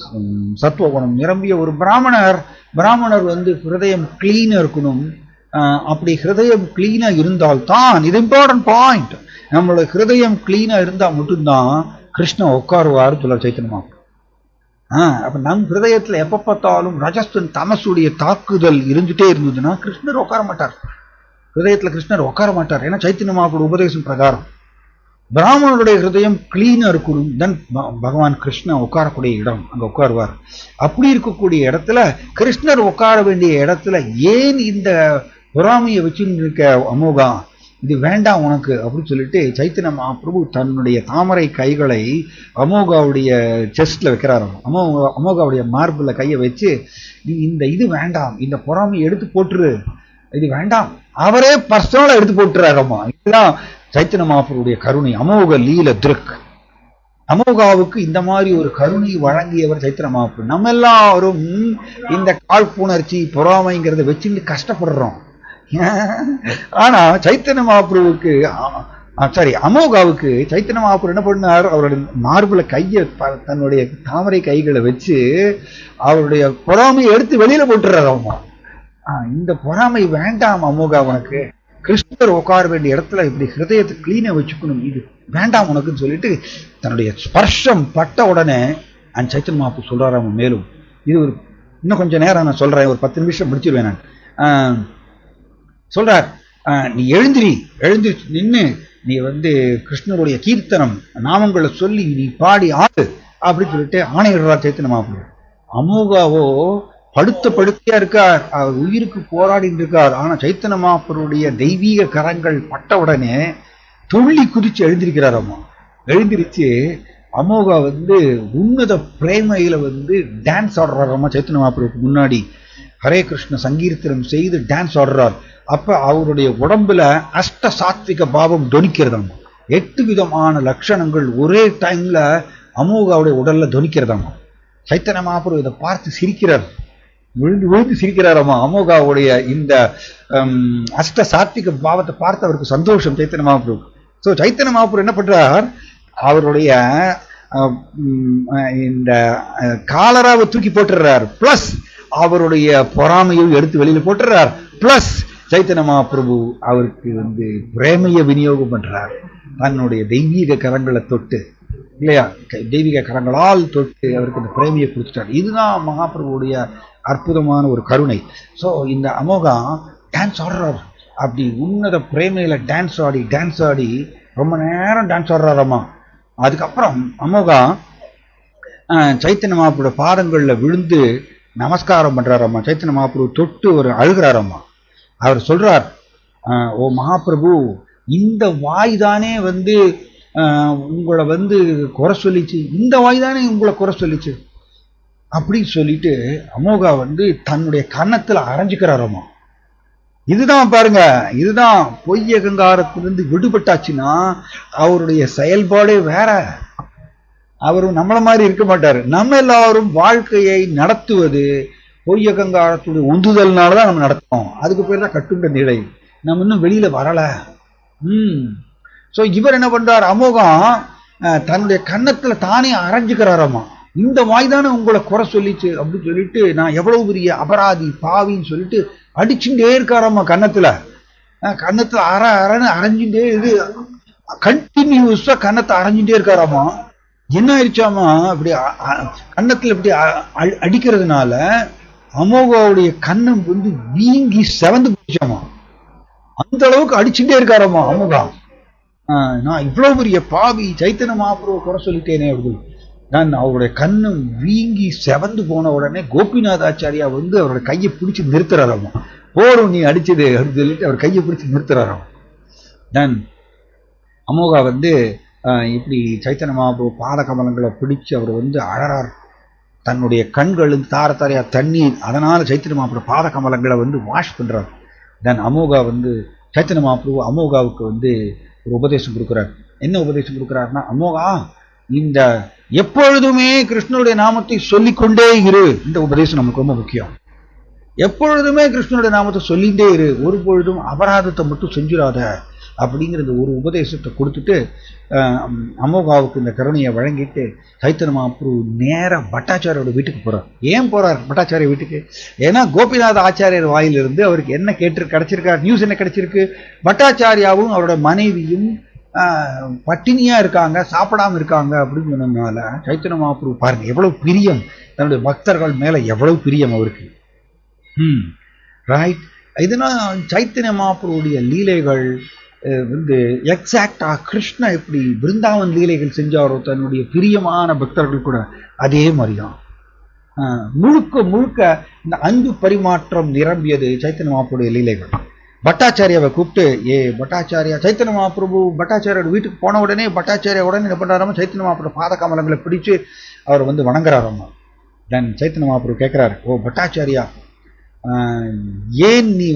சத்வகுணம் நிரம்பிய ஒரு பிராமணர் வந்து ஹிருதயம் கிளீனா இருக்கணும். அப்படி ஹிருதயம் கிளீனா இருந்தால்தான், இது இம்பார்ட்டன்ட் பாயிண்ட், நம்மளோட ஹிருதயம் கிளீனா இருந்தா மட்டும்தான் கிருஷ்ணன் உட்காருவார் சொல்ல சைத்தன்ய மகாபிரபு. அப்ப நம் ஹிருதயத்துல எப்ப பார்த்தாலும் ரஜஸ்தன் தமசுடைய தாக்குதல் இருந்துட்டே இருந்ததுன்னா கிருஷ்ணர் உட்கார மாட்டார். ஹிருதயத்துல கிருஷ்ணர் உட்கார மாட்டார். ஏன்னா சைத்தன்ய மகாபிரபு உபதேசம் பிரகாரம் பிராமணருடைய ஹிருதயம் கிளீனா இருக்கணும், தென் பகவான் கிருஷ்ணன் உட்காரக்கூடிய இடம் அங்க உட்காருவார். அப்படி இருக்கக்கூடிய இடத்துல கிருஷ்ணர் உட்கார வேண்டிய இடத்துல ஏன் இந்த பொறாமையை வச்சுன்னு இருக்க அமோகா, இது வேண்டாம் உனக்கு அப்படின்னு சொல்லிட்டு சைத்தன்ய மகாபிரபு தன்னுடைய தாமரை கைகளை அமோகாவுடைய செஸ்ட்ல வைக்கிறாராம். அமோகாவுடைய மார்பிள கையை வச்சு, நீ இந்த இது வேண்டாம், இந்த பொறாமையை எடுத்து போட்டுரு, இது வேண்டாம், அவரே பர்சனலா எடுத்து போட்டுறாரம்மா. இதுதான் சைத்தன்ய மகாபிரபுடைய கருணை, அமோக லீல திருக். அமோகாவுக்கு இந்த மாதிரி ஒரு கருணை வழங்கியவர் சைத்தன்ய மகாபிரபு. நம்ம எல்லாரும் இந்த காழ்ப்புணர்ச்சி பொறாமைங்கிறத வச்சுட்டு கஷ்டப்படுறோம். ஆனா சைத்தன்ய மகாபிரபுவுக்கு அமோகாவுக்கு சைத்தன்ய மகாபிரபு என்ன பண்ணார், அவருடைய மார்புல கையை தன்னுடைய தாமரை கைகளை வச்சு அவருடைய பொறாமையை எடுத்து வெளியில போட்டுறாரு. அம்மா, இந்த பொறாமை வேண்டாம் அமோகா, உனக்கு கிருஷ்ணர் உட்கார வேண்டிய இடத்துல இப்படி ஹிருதயத்தை கிளீனா வச்சுக்கணும், இது வேண்டாம் உனக்குன்னு சொல்லிட்டு தன்னுடைய ஸ்பர்ஷம் பட்ட உடனே அந்த சைத்தன்ய மகாபிரபு சொல்றாராம். மேலும் இது ஒரு இன்னும் கொஞ்சம் நேரம் நான் சொல்றேன், ஒரு 10 நிமிஷம் முடிச்சிருவேன் நான். சொல்றார், நீ எழுந்திரி நின்று நீ கிருஷ்ணருடைய கீர்த்தனம் நாமங்களை சொல்லி நீ பாடி ஆடு அப்படின்னு சொல்லிட்டு ஆணையிடுறார் சைத்தன்ய மகாபிரபு. அமோகாவோ படுத்தையா இருக்கார், அவர் உயிருக்கு போராடிட்டு இருக்கார். ஆனா சைத்தன்ய மகாபிரபுடைய தெய்வீக கரங்கள் பட்ட உடனே துள்ளி குதிச்சு எழுந்திருக்கிறார். அம்மா எழுந்திருச்சு அமோகா உன்னத பிரேமையில டான்ஸ் ஆடுறாராமா சைத்தன்ய மகாபிரபுக்கு முன்னாடி. ஹரே கிருஷ்ண சங்கீர்த்தனம் செய்து டான்ஸ் ஆடுறார். அப்ப அவருடைய உடம்புல அஷ்ட சாத்விக பாவம் தொனிக்கிறதாம். 8 விதமான லட்சணங்கள் ஒரே டைம்ல அமோகாவுடைய உடல்ல தொனிக்கிறதாமா. சைத்தன்ய மகாபிரபு இதை பார்த்து சிரிக்கிறார், விழுந்து சிரிக்கிறாராமா. அமோகாவுடைய இந்த அஷ்ட சாத்விக பாவத்தை பார்த்து அவருக்கு சந்தோஷம் சைத்தன்ய மகாபிரபு. சோ சைத்தன்ய மகாபிரபு என்ன பண்றார், அவருடைய இந்த காலராவை தூக்கி போட்டுறார், பிளஸ் அவருடைய பொறாமையும் எடுத்து வெளியில போட்டுறார், பிளஸ் சைத்தன்ய மகாபிரபு அவருக்கு பிரேமைய விநியோகம் பண்றார். தன்னுடைய தெய்வீக கரங்களை தொட்டு, இல்லையா, தெய்வீக கரங்களால் தொட்டு அவருக்கு இந்த பிரேமையை கொடுத்துட்டார். இதுதான் மகாபிரபுடைய அற்புதமான ஒரு கருணை. சோ இந்த அமோகா டான்ஸ் ஆடுறாரு, அப்படி உன்னத பிரேமையில டான்ஸ் ஆடி ரொம்ப நேரம் டான்ஸ் ஆடுறாராமா. அதுக்கப்புறம் அமோகா சைத்தன்ய மகாபிரபுடைய பாதங்கள்ல விழுந்து நமஸ்காரம் பண்றாராமா. சைத்தன்ய மகாபிரபு தொட்டு ஒரு அழுகிறாராமா. அவர் சொல்றார், ஓ மகாபிரபு, இந்த வாய் தானே உங்களை குறை சொல்லிச்சு, இந்த வாய் தானே உங்களை குறை சொல்லிச்சு அப்படின்னு சொல்லிட்டு அமோகா தன்னுடைய கன்னத்துல அரைஞ்சுக்கிறாராமா. இதுதான் பாருங்க, இதுதான் பொய் அகங்காரத்திலிருந்து விடுபட்டாச்சுன்னா அவருடைய செயல்பாடே வேற. அவரும் நம்மள மாதிரி இருக்க மாட்டாரு. நம்ம எல்லாரும் வாழ்க்கையை நடத்துவது பொய் அகங்காரத்துடைய உந்துதல்னாலதான் நம்ம நடத்தோம். அதுக்கு பேர் தான் கட்டுண்ட நிலை. நம்ம இன்னும் வெளியில வரல. சோ இவர் என்ன பண்றார், அமோகம் தன்னுடைய கன்னத்துல தானே அரைஞ்சுக்கிறாராமா. இந்த வாய் தானே உங்களை குறை சொல்லிச்சு அப்படின்னு சொல்லிட்டு, நான் எவ்வளவு பெரிய அபராதி பாவின்னு சொல்லிட்டு அடிச்சுட்டே இருக்காராமா. கன்னத்துல அரைன்னு அரைஞ்சுட்டே, இது கண்டினியூஸா கன்னத்தை அரைஞ்சுட்டே இருக்காராமா. என்ன ஆயிடுச்சாமா, அப்படி கன்னத்துல இப்படி அடிக்கிறதுனால அமோகாவுடைய கண்ணம் வீங்கி செவந்து போச்சாமா. அந்த அளவுக்கு அடிச்சுட்டே இருக்காராமா அமோகா. நான் இவ்வளவு பெரிய பாவி, சைத்தன்ய மகாபிரபு குறை சொல்லிட்டேனே அப்படின்னு. நான் அவருடைய கண்ணம் வீங்கி செவந்து போன உடனே கோபிநாத் ஆச்சாரியா அவருடைய கையை பிடிச்சு நிறுத்துறாராமா. போரும் நீ அடிச்சது அப்படின்னு சொல்லிட்டு அவர் கையை பிடிச்சு நிறுத்துறாராம். நான் அமோகா இப்படி சைத்தன்ய மகாபிரபு பாத கமலங்களை பிடிச்சு அவர் அழறார். தன்னுடைய கண்களும் தார தாரையா தண்ணீர், அதனால சைத்தன்ய மகாபிரபு பாத கமலங்களை வாஷ் பண்றார். தென் அமோகா சைத்தன்ய மகாபிரபு அமோகாவுக்கு ஒரு உபதேசம் கொடுக்கிறார். என்ன உபதேசம் கொடுக்கிறாருன்னா, அமோகா, இந்த எப்பொழுதுமே கிருஷ்ணனுடைய நாமத்தை சொல்லிக்கொண்டே இரு. இந்த உபதேசம் நமக்கு ரொம்ப முக்கியம். எப்பொழுதுமே கிருஷ்ணனுடைய நாமத்தை சொல்லிட்டே இரு, ஒரு பொழுதும் அபராதத்தை மட்டும் செஞ்சிடாத அப்படிங்கிறது ஒரு உபதேசத்தை கொடுத்துட்டு அமோகாவுக்கு இந்த கருணையை வழங்கிட்டு சைத்தன்ய மகாபிரபு நேர பட்டாச்சாரியோட வீட்டுக்கு போறார். ஏன் போறார் பட்டாச்சாரிய வீட்டுக்கு? ஏன்னா கோபிநாத ஆச்சாரியர் வாயிலிருந்து அவருக்கு என்ன கிடைச்சிருக்கார், நியூஸ் என்ன கிடைச்சிருக்கு, பட்டாச்சாரியாவும் அவரோட மனைவியும் பட்டினியா இருக்காங்க, சாப்பிடாம இருக்காங்க அப்படின்னு சொன்னதுனால சைத்தன்ய மகாபிரபு பாருங்க எவ்வளவு பிரியம், தன்னுடைய பக்தர்கள் மேல எவ்வளவு பிரியம் அவருக்கு. ரைட். இதெல்லாம் சைத்தன்ய மகாபிரபுடைய லீலைகள் எக்ஸாக்டா கிருஷ்ணா எப்படி பிருந்தாவன் லீலைகள் செஞ்சாரோ தன்னுடைய பிரியமான பக்தர்கள் கூட அதே மாதிரிதான். முழுக்க முழுக்க இந்த அன்பு பரிமாற்றம் நிரம்பியது சைத்தன்ய மகாபிரபுடைய லீலைகள். பட்டாச்சாரியாவை கூப்பிட்டு, பட்டாச்சாரியா, சைத்தன்ய மகாபிரபு பட்டாச்சாரியோட வீட்டுக்கு போன உடனே பட்டாச்சாரியா உடனே என்ன பண்றாராம, சைத்தன்ய மகாபிரபு பாத கமலங்களை பிடிச்சு அவர் வணங்குறாராமா. தென் சைத்தன்ய மகாபிரபு கேட்கிறாரு, ஓ பட்டாச்சாரியா, ஏன் நீ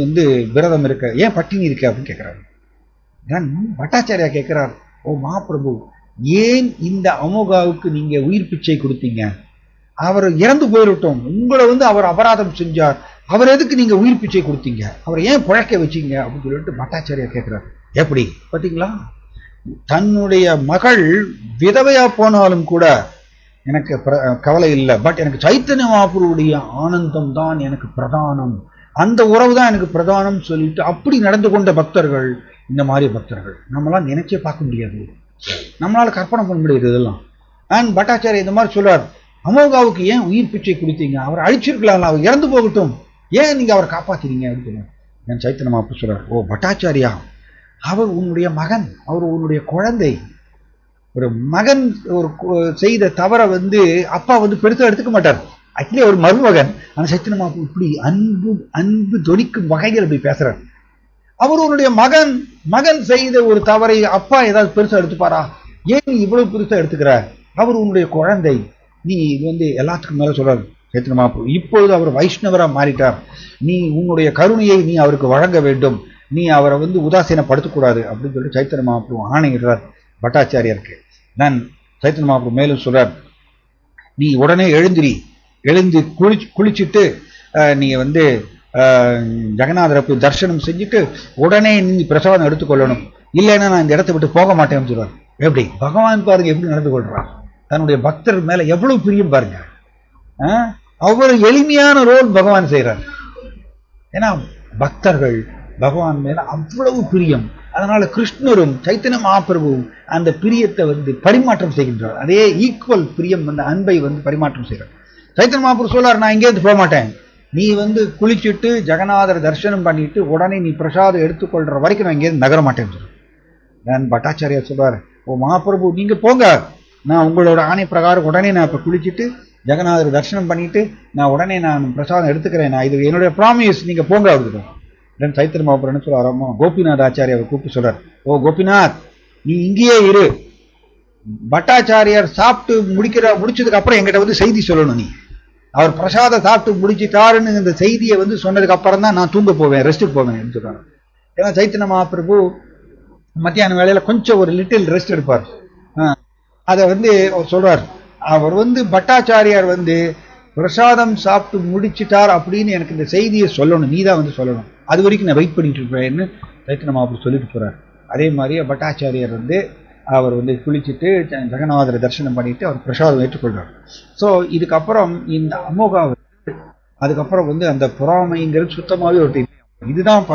விரதம் இருக்க, ஏன் பட்டினி இருக்க அப்படின்னு கேட்கிறாரு. தென் பட்டாச்சாரியா கேட்கிறார், ஓ மகாபிரபு, ஏன் இந்த அமோகாவுக்கு நீங்க உயிர் பிச்சை கொடுத்தீங்க, அவர் இறந்து போயிட்டோம், உங்களை அவர் அபராதம் செஞ்சார், அவர் எதுக்கு நீங்க உயிர் பிச்சை கொடுத்தீங்க, அவர் ஏன் பிழைக்க வச்சீங்க அப்படின்னு சொல்லிட்டு பட்டாச்சாரியா கேட்கிறார். எப்படி பாத்தீங்களா, தன்னுடைய மகள் விதவையா போனாலும் கூட எனக்கு கவலை இல்லை, பட் எனக்கு சைத்தன்ய மகாபிரபுடைய ஆனந்தம் தான் எனக்கு பிரதானம் அந்த உறவு தான் எனக்கு பிரதானம் சொல்லிட்டு அப்படி நடந்து கொண்ட பக்தர்கள் இந்த மாதிரி பக்தர்கள் நம்மளாம் நினைச்சே பார்க்க முடியாது, நம்மளால கற்பனை பண்ண முடியாது இதெல்லாம். அண்ட் பட்டாச்சாரிய இந்த மாதிரி சொல்றார், அமோகாவுக்கு ஏன் உயிர் பிச்சை கொடுத்தீங்க, அவர் அழிச்சிருக்கலாம், அவர் இறந்து போகட்டும், ஏன் நீங்க அவரை காப்பாத்துறீங்க அப்படின்னு என் சைத்தன்ய மகாபிரபு சொல்றார், ஓ பட்டாச்சாரியா, அவர் உன்னுடைய மகன், அவர் உன்னுடைய குழந்தை. ஒரு மகன் ஒரு செய்த தவறை அப்பா பெருசா எடுத்துக்க மாட்டார், ஆக்சுவலி ஒரு மருமகன். ஆனா சைத்தன்ய மகாபிரபு இப்படி அன்பு தொனிக்கும் வகைகள் இப்படி பேசுறார். அவர் உன்னுடைய மகன் செய்த ஒரு தவறை அப்பா ஏதாவது பெருசா எடுத்துப்பாரா, ஏன் நீ இவ்வளவு பெருசா எடுத்துக்கிற, அவர் உன்னுடைய குழந்தை. நீ எல்லாத்துக்கும் மேல சொல்றாரு சைத்தன்ய மகாபிரபு, இப்பொழுது அவர் வைஷ்ணவரா மாறிட்டார், நீ உன்னுடைய கருணையை நீ அவருக்கு வழங்க வேண்டும், நீ அவரை உதாசீனப்படுத்தக்கூடாது அப்படின்னு சொல்லிட்டு சைத்தன்ய மகாபிரபு ஆணையிடுறார் பட்டாச்சாரியருக்கு. நான் சைத்தன்ய மகாபிரபு மேலும் சொல்றார், நீ உடனே எழுந்து குளிச்சுட்டு நீ ஜெகநாதரை போய் தரிசனம் செஞ்சுட்டு உடனே நீ பிரசாதம் எடுத்துக்கொள்ளணும், இல்லைன்னா நான் இந்த இடத்தை விட்டு போக மாட்டேன்னு சொல்றார். எப்படி பகவான் பாருங்க எப்படி நடந்து கொள்றார், தன்னுடைய பக்தர் மேல எவ்வளவு பிரியம் பாருங்க. அவ்வளவு எளிமையான ரோல் பகவான் செய்யறார். ஏன்னா பக்தர்கள் பகவான் மேல அவ்வளவு பிரியம். அதனால கிருஷ்ணரும் சைத்தன்ய மகாபிரபுவும் அந்த பிரியத்தை பரிமாற்றம் செய்கின்றார். அதே ஈக்குவல் பிரியம் அன்பை பரிமாற்றம் செய்கிறார். சைத்தன்ய மகாபிரபு சொல்றார், நான் இங்கேருந்து போக மாட்டேன், நீ குளிச்சுட்டு ஜெகநாதர் தரிசனம் பண்ணிட்டு உடனே நீ பிரசாதம் எடுத்துக்கொள்ற வரைக்கும் நான் இங்கேருந்து நகர மாட்டேன்னு சொல்றேன். நான் பட்டாச்சாரியா சொல்றாரு, ஓ மகாபிரபு நீங்க போங்க, நான் உங்களோட ஆணை பிரகாரம் உடனே நான் இப்ப குளிச்சுட்டு ஜெகநாதர் தரிசனம் பண்ணிட்டு நான் உடனே நான் பிரசாதம் எடுத்துக்கிறேன், நான் இது என்னுடைய ப்ராமிஸ், நீங்க போங்க அவருக்கு. சைத்தன்ய மகாபிரபு என்ன சொல்றாராமா, கோபிநாத் ஆச்சாரியாவை கூப்பிட்டு சொல்றார், ஓ கோபிநாத் நீ இங்கேயே இரு, பட்டாச்சாரியார் சாப்பிட்டு முடிச்சதுக்கு அப்புறம் என்கிட்ட செய்தி சொல்லணும், நீ அவர் பிரசாதம் சாப்பிட்டு முடிச்சுட்டாருன்னு இந்த செய்தியை சொன்னதுக்கு அப்புறம் தான் நான் தூங்க போவேன், ரெஸ்ட்டுக்கு போவேன் சொல்றாரு. ஏன்னா சைத்தன்ய மகாபிரபு மத்தியான வேலையில கொஞ்சம் ஒரு லிட்டில் ரெஸ்ட் எடுப்பார். அதை அவர் சொல்றார், அவர் பட்டாச்சாரியார் பிரசாதம் சாப்பிட்டு முடிச்சுட்டார் அப்படின்னு எனக்கு இந்த செய்தியை சொல்லணும், நீ தான் சொல்லணும், அது வரைக்கும் நான் வெயிட் பண்ணிட்டு இருப்பேன்னு சைத்தன்ய மகாபிரபு சொல்லிட்டு போறார். அதே மாதிரி பட்டாச்சாரியார் அவர் குளிச்சுட்டு ஜெகநாதரை தரிசனம் பண்ணிட்டு அவர் பிரசாதம் ஏற்றுக்கொள்றார். ஸோ இதுக்கப்புறம் இந்த அமோகா அதுக்கப்புறம் அந்த பொறாமைங்கிறது சுத்தமாகவே ஒரு இதுதான்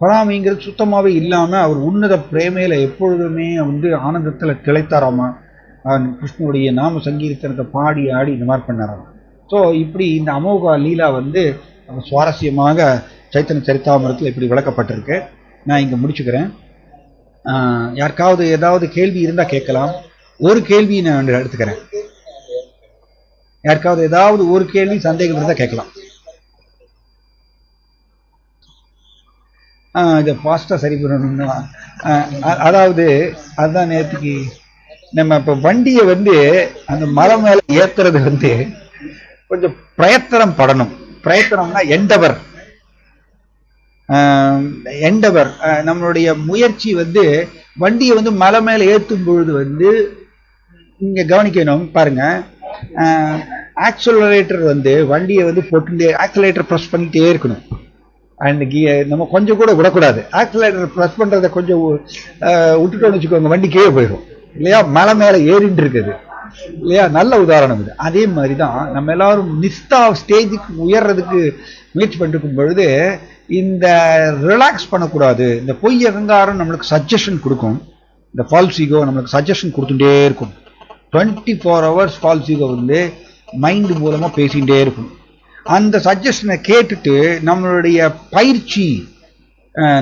பொறாமைங்கிறது சுத்தமாகவே இல்லாம அவர் உன்னத பிரேமையில எப்பொழுதுமே ஆனந்தத்துல திளைத்தாராமா, கிருஷ்ணனுடைய நாம சங்கீர்த்தனத்தை பாடி ஆடி இந்த மாதிரி பண்ணாராம். ஸோ இப்படி இந்த அமோகா லீலா சுவாரஸ்யமாக சைத்தன்ய சரிதாமிரத்தில் இப்படி விளக்கப்பட்டிருக்கு. நான் இங்க முடிச்சுக்கிறேன். யாருக்காவது ஏதாவது கேள்வி இருந்தா கேட்கலாம். ஒரு கேள்வி நான் எடுத்துக்கிறேன். யாருக்காவது ஏதாவது ஒரு கேள்வி சந்தேகம் இருந்தா கேட்கலாம். இதை ஃபாஸ்டா சரி பண்ணணும்னா அதாவது அதுதான் நேற்றுக்கு நம்ம இப்ப வண்டியை அந்த மலை மேல ஏத்துறது கொஞ்சம் பிரயத்தனம் படணும். பிரயத்தனம்னா எண்டவர் நம்மளுடைய முயற்சி வண்டியை மலை மேல ஏற்றும் பொழுது இங்க கவனிக்கணும் பாருங்க, ஆக்சலரேட்டர் வண்டியை போட்டு ஆக்சலரேட்டர் ப்ரெஸ் பண்ணிட்டே இருக்கணும். அண்ட் நம்ம கொஞ்சம் கூட விடக்கூடாது. ஆக்சலரேட்டர் ப்ரெஸ் பண்றதை கொஞ்சம் விட்டுட்டோம்னு வச்சுக்கோங்க, வண்டி கீழே போயிடும் இல்லையா, மலை மேல ஏறிட்டு இருக்குது இல்லையா. நல்ல உதாரணம் இது. அதே மாதிரிதான் நம்ம எல்லாரும் நிஸ்தா ஸ்டேஜுக்கு உயர்றதுக்கு முயற்சி பண்ணிருக்கும் பொழுது இந்த ரிலாக்ஸ் பண்ணக்கூடாது. இந்த பொய் அகங்காரம் நம்மளுக்கு சஜஷன் கொடுக்கும். இந்த ஃபால்ஸ் ஈகோ நம்மளுக்கு சஜஷன் கொடுத்துட்டே இருக்கும். 24 hours ஃபால்ஸ் ஈகோ மைண்ட் மூலமா பேசிகிட்டே இருக்கும். அந்த சஜஷனை கேட்டுட்டு நம்மளுடைய பயிற்சி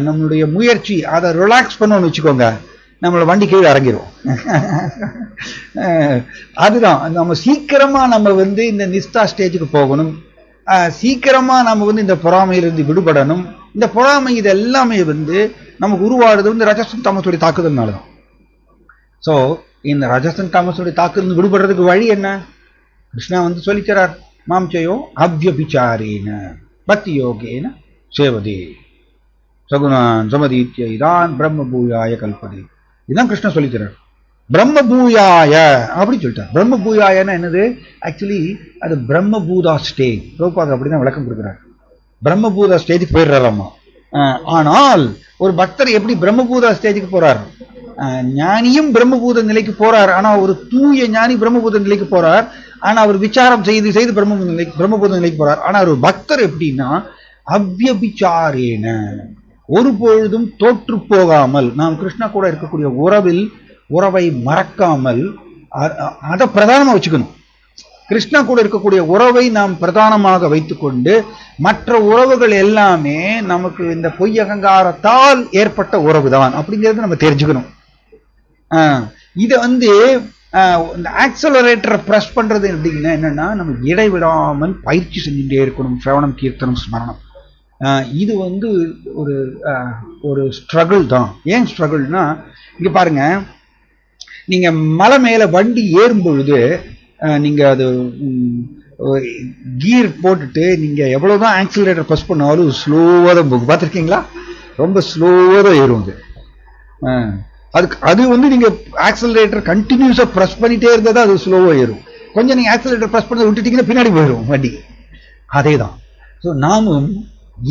நம்மளுடைய முயற்சி அதை ரிலாக்ஸ் பண்ணணும்னு வச்சுக்கோங்க, நம்மளோட வண்டி கீழே இறங்கிடும். அதுதான் நம்ம சீக்கிரமா நம்ம இந்த நிஸ்தா ஸ்டேஜுக்கு போகணும். சீக்கிரமா நம்ம இந்த பொறாமையிலிருந்து விடுபடணும். இந்த பொறாமை இது எல்லாமே நமக்கு உருவாடுறது ரஜசன் தமசுடைய தாக்குதல்னாலதான். சோ இந்த ரஜசன் தமசுடைய தாக்குதல் விடுபடுறதுக்கு வழி என்ன? கிருஷ்ணா சொல்லிக்கிறார், மாம்சயோ அவ்யபிச்சாரேன பக்தி யோகேன சேவதே சகுணான் சமதீத்ய இதான் பிரம்ம பூயாய கல்பதே. இதுதான் கிருஷ்ணா சொல்லிக்கிறார். பிரம்ம பூயாய அப்படி சொல்லிட்டார். பிரம்ம பூயாயன்னா என்னது? ஆக்சுவலி அது பிரம்மபூதா ஸ்டேஜ். பிரபுபாதர் அப்படிதான் விளக்கம் கொடுக்கிறார். பிரம்மபூதா ஸ்டேஜ் போயிடுறாராமா. ஆனால் ஒரு பக்தர் எப்படி பிரம்மபூத ஸ்டேஜுக்கு போறார், ஞானியும் பிரம்மபூத நிலைக்கு போறார். ஆனா ஒரு தூய ஞானி பிரம்மபூத நிலைக்கு போறார். ஆனா அவர் விசாரம் செய்து செய்து பிரம்மபூத நிலைக்கு போறார். ஆனா ஒரு பக்தர் எப்படின்னா அவ்யபிச்சாரேன, ஒரு பொழுதும் தோற்று போகாமல், நாம் கிருஷ்ணா கூட இருக்கக்கூடிய உறவை மறக்காமல் அதை பிரதானமா வச்சுக்கணும். கிருஷ்ணா கூட இருக்கக்கூடிய உறவை நாம் பிரதானமாக வைத்துக்கொண்டு மற்ற உறவுகள் எல்லாமே நமக்கு இந்த பொய் அகங்காரத்தால் ஏற்பட்ட உறவு தான் அப்படிங்கிறது நம்ம தெரிஞ்சுக்கணும். இதை இந்த ஆக்சலரேட்டரை பிரஸ் பண்றது அப்படின்னா என்னன்னா, நம்ம இடைவிடாமல் பயிற்சி செஞ்சுட்டே இருக்கணும். சிரவணம், கீர்த்தனம், ஸ்மரணம். இது ஒரு ஸ்ட்ரகிள் தான். ஏன் ஸ்ட்ரகிள்னா, இங்க பாருங்க, நீங்க மலை மேல வண்டி ஏறும் பொழுது நீங்க அது கீர் போட்டுட்டு நீங்க எவ்வளவுதான் ஆக்சிலரேட்டர் ப்ரெஸ் பண்ணாலும் ஸ்லோவா தான் போகும். பார்த்துருக்கீங்களா? ரொம்ப ஸ்லோவா தான் ஏறும் அது நீங்க ஆக்சிலரேட்டர் கண்டினியூஸா ப்ரெஸ் பண்ணிட்டே இருந்தா அது ஸ்லோவா ஏறும். கொஞ்சம் நீங்க ஆக்சிலரேட்டர் ப்ரெஸ் பண்ண விட்டுட்டீங்கன்னா பின்னாடி போயிடும் வண்டி. அதே தான். ஸோ நாமும்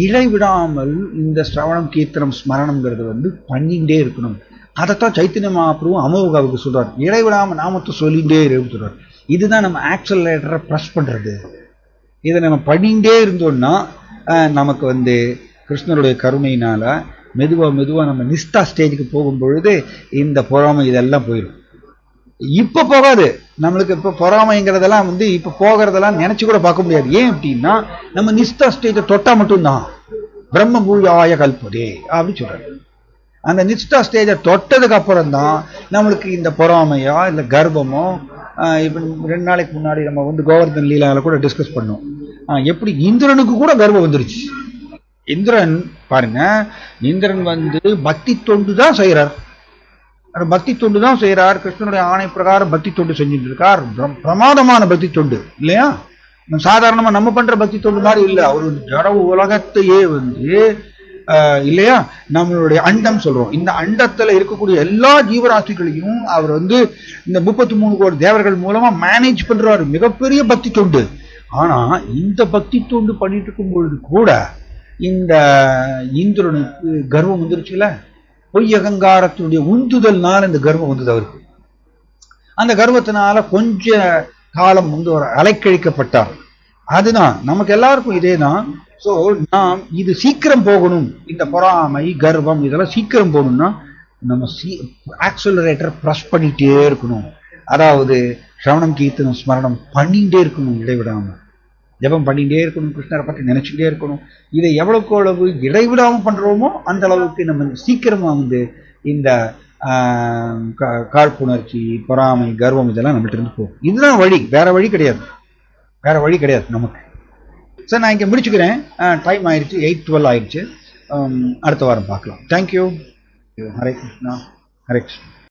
இடைவிடாமல் இந்த சிரவணம், கீர்த்தனம், ஸ்மரணம்ங்கிறது பண்ணிகிட்டே இருக்கணும். அதைத்தான் சைத்தன்ய மகாபிரபு அமோகாவுக்கு சொல்றார், இடைவிடாம நாமத்தை சொல்லிகிட்டே இருக்கு சொல்றார். இதுதான் நம்ம ஆக்சலரேட்டரை ப்ரெஸ் பண்றது. இதை நம்ம பண்ணிகிட்டே இருந்தோம்னா நமக்கு கிருஷ்ணருடைய கருணையினால மெதுவா நம்ம நிஷ்டா ஸ்டேஜுக்கு போகும் பொழுது இந்த பொறாமை இதெல்லாம் போயிடும். இப்ப போகாது நம்மளுக்கு. இப்ப பொறாமைங்கிறதெல்லாம் இப்ப போகிறதெல்லாம் நினைச்சு கூட பார்க்க முடியாது. ஏன் அப்படின்னா நம்ம நிஷ்டா ஸ்டேஜை தொட்டா மட்டும்தான் பிரம்ம பூயாய கல்பதே அப்படின்னு சொல்றாரு. அந்த நிஷ்டா ஸ்டேஜை தொட்டதுக்கு அப்புறம் தான் நம்மளுக்கு இந்த பொறாமையா இல்ல கர்வமோ, இப்ப 2 நாளைக்கு முன்னாடி நம்ம கோவர்தன் லீலால கூட டிஸ்கஸ் பண்ணோம். எப்படி இந்திரனுக்கு கூட கர்வம் வந்துருச்சு. இந்திரன் பாருங்க, இந்திரன் பக்தி தொண்டு தான் செய்யறார். பக்தி தொண்டு தான் செய்யறார். கிருஷ்ணனுடைய ஆணை பிரகாரம் பக்தி தொண்டு செஞ்சுட்டு இருக்கார். பிரமாதமான பக்தி தொண்டு இல்லையா? சாதாரணமா நம்ம பண்ற பக்தி தொண்டு மாதிரி இல்லை. அவர் ஜட உலகத்தையே இல்லையா, நம்மளுடைய அண்டம் சொல்றோம். இந்த அண்டத்துல இருக்கக்கூடிய எல்லா ஜீவராசிகளையும் அவர் இந்த 33 கோடி தேவர்கள் மூலமா மேனேஜ் பண்றாரு. மிகப்பெரிய பக்தி தொண்டு. ஆனா இந்த பக்தி தொண்டு பண்ணிட்டு இருக்கும் பொழுது கூட இந்த இந்திரனுக்கு கர்வம் வந்துருச்சுல. பொய் அகங்காரத்தினுடைய உந்துதல்னால இந்த கர்வம் வந்தது அவருக்கு. அந்த கர்வத்தினால கொஞ்ச காலம் ஒரு அலைக்கழிக்கப்பட்டார். அதுதான் நமக்கு எல்லாருக்கும் இதே தான். ஸோ நாம் இது சீக்கிரம் போகணும், இந்த பொறாமை, கர்வம் இதெல்லாம் சீக்கிரம் போகணும்னா நம்ம ஆக்சலரேட்டர் ப்ரெஸ் பண்ணிட்டே இருக்கணும். அதாவது சிரவணம், கீர்த்தனம், ஸ்மரணம் பண்ணிட்டே இருக்கணும், இடைவிடாம ஜபம் பண்ணிட்டே இருக்கணும், கிருஷ்ணரை பற்றி நினைச்சுட்டே இருக்கணும். இதை எவ்வளவுக்கு எவ்வளவு இடைவிடாம பண்றோமோ அந்த அளவுக்கு நம்ம சீக்கிரமா இந்த காழ்ப்புணர்ச்சி, பொறாமை, கர்வம் இதெல்லாம் நம்மகிட்ட இருந்து போகும். இதுதான் வழி, வேற வழி கிடையாது நமக்கு. சார் நான் இங்கே முடிச்சுக்கிறேன். டைம் ஆயிடுச்சு, 8:12 ஆயிடுச்சு. அடுத்த வாரம் பார்க்கலாம். தேங்க்யூ. ஹரே கிருஷ்ணா. ஹரே கிருஷ்ணா.